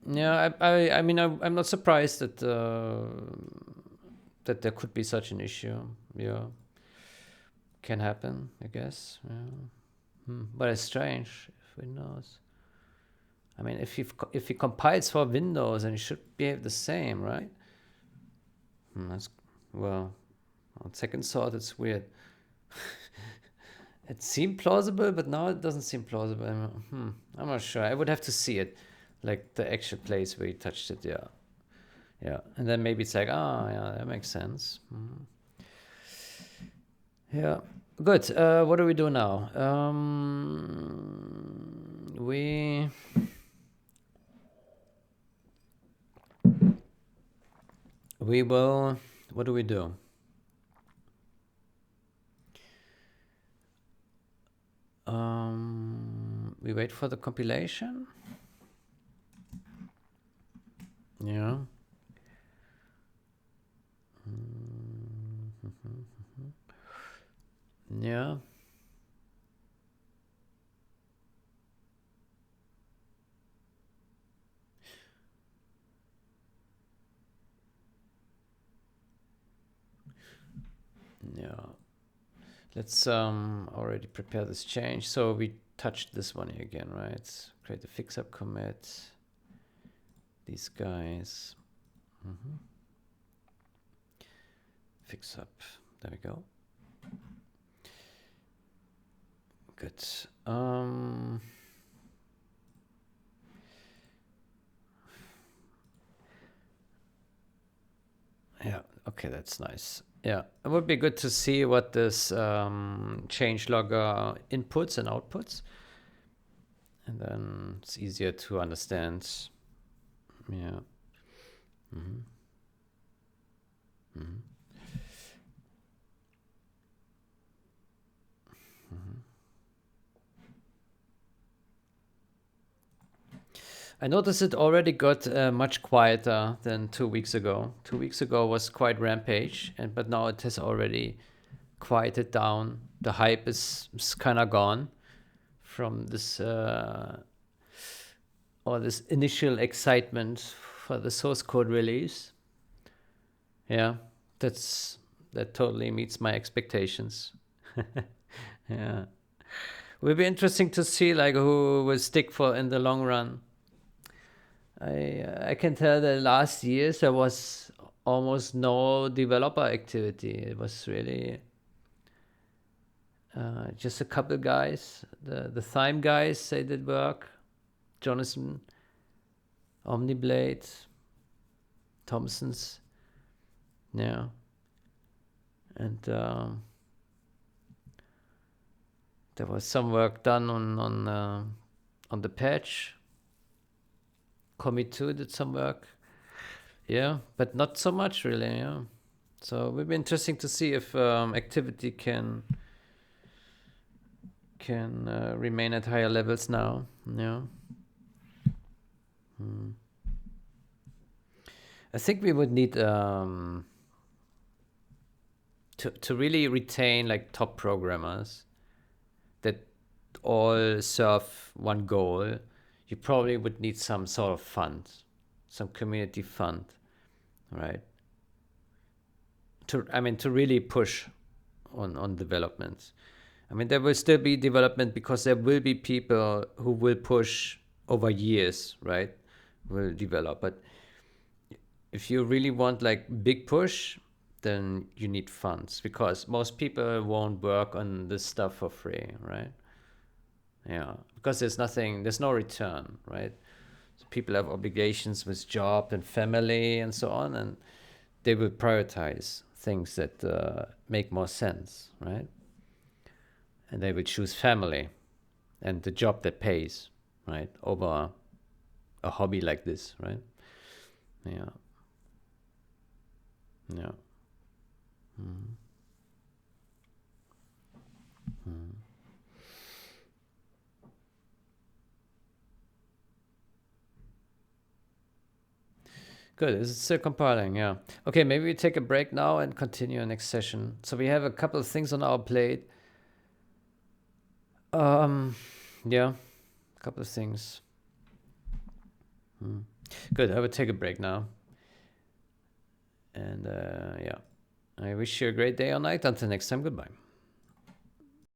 Speaker 1: Yeah, I mean, I'm not surprised that that there could be such an issue. Yeah, can happen, I guess. Yeah. But it's strange if Windows. I mean, if he compiles for Windows, then it should behave the same, right? That's, well, on second thought, it's weird. It seemed plausible, but now it doesn't seem plausible. I'm not sure. I would have to see it, like the actual place where he touched it. Yeah, yeah, and then maybe it's like, oh, yeah, that makes sense. Yeah, good. What do we do now? We will. What do we do? We wait for the compilation. Yeah. Yeah. Yeah. Let's already prepare this change. So we touched this one here again, right? Create a fix-up commit. These guys. Fix up. There we go. Good. Yeah. Okay, that's nice. Yeah, it would be good to see what this change logger inputs and outputs, and then it's easier to understand. Yeah. I noticed it already got much quieter than 2 weeks ago. 2 weeks ago was quite rampage, but now it has already quieted down. The hype is kind of gone from this this initial excitement for the source code release. Yeah, that totally meets my expectations. Yeah, will be interesting to see like who will stick for in the long run. I can tell that last years there was almost no developer activity. It was really just a couple guys. The Thyme guys, they did work. Jonathan, Omniblade, Thompson's. Yeah. And there was some work done on the patch. Commit 2 did some work. Yeah, but not so much really. Yeah. So it will be interesting to see if activity can remain at higher levels now. Yeah. I think we would need to really retain like top programmers that all serve one goal. You probably would need some sort of fund, some community fund, right? To really push on development. I mean, there will still be development because there will be people who will push over years, right? Will develop. But if you really want like big push, then you need funds because most people won't work on this stuff for free, right? Yeah, because there's no return, right? So people have obligations with job and family and so on, and they will prioritize things that make more sense, right? And they will choose family and the job that pays, right, over a hobby like this, right? Yeah. Yeah. Good. Is it still compiling? Yeah. Okay, maybe we take a break now and continue next session. So we have a couple of things on our plate. Yeah, a couple of things. Good. I will take a break now. And yeah, I wish you a great day or night. Until next time, goodbye.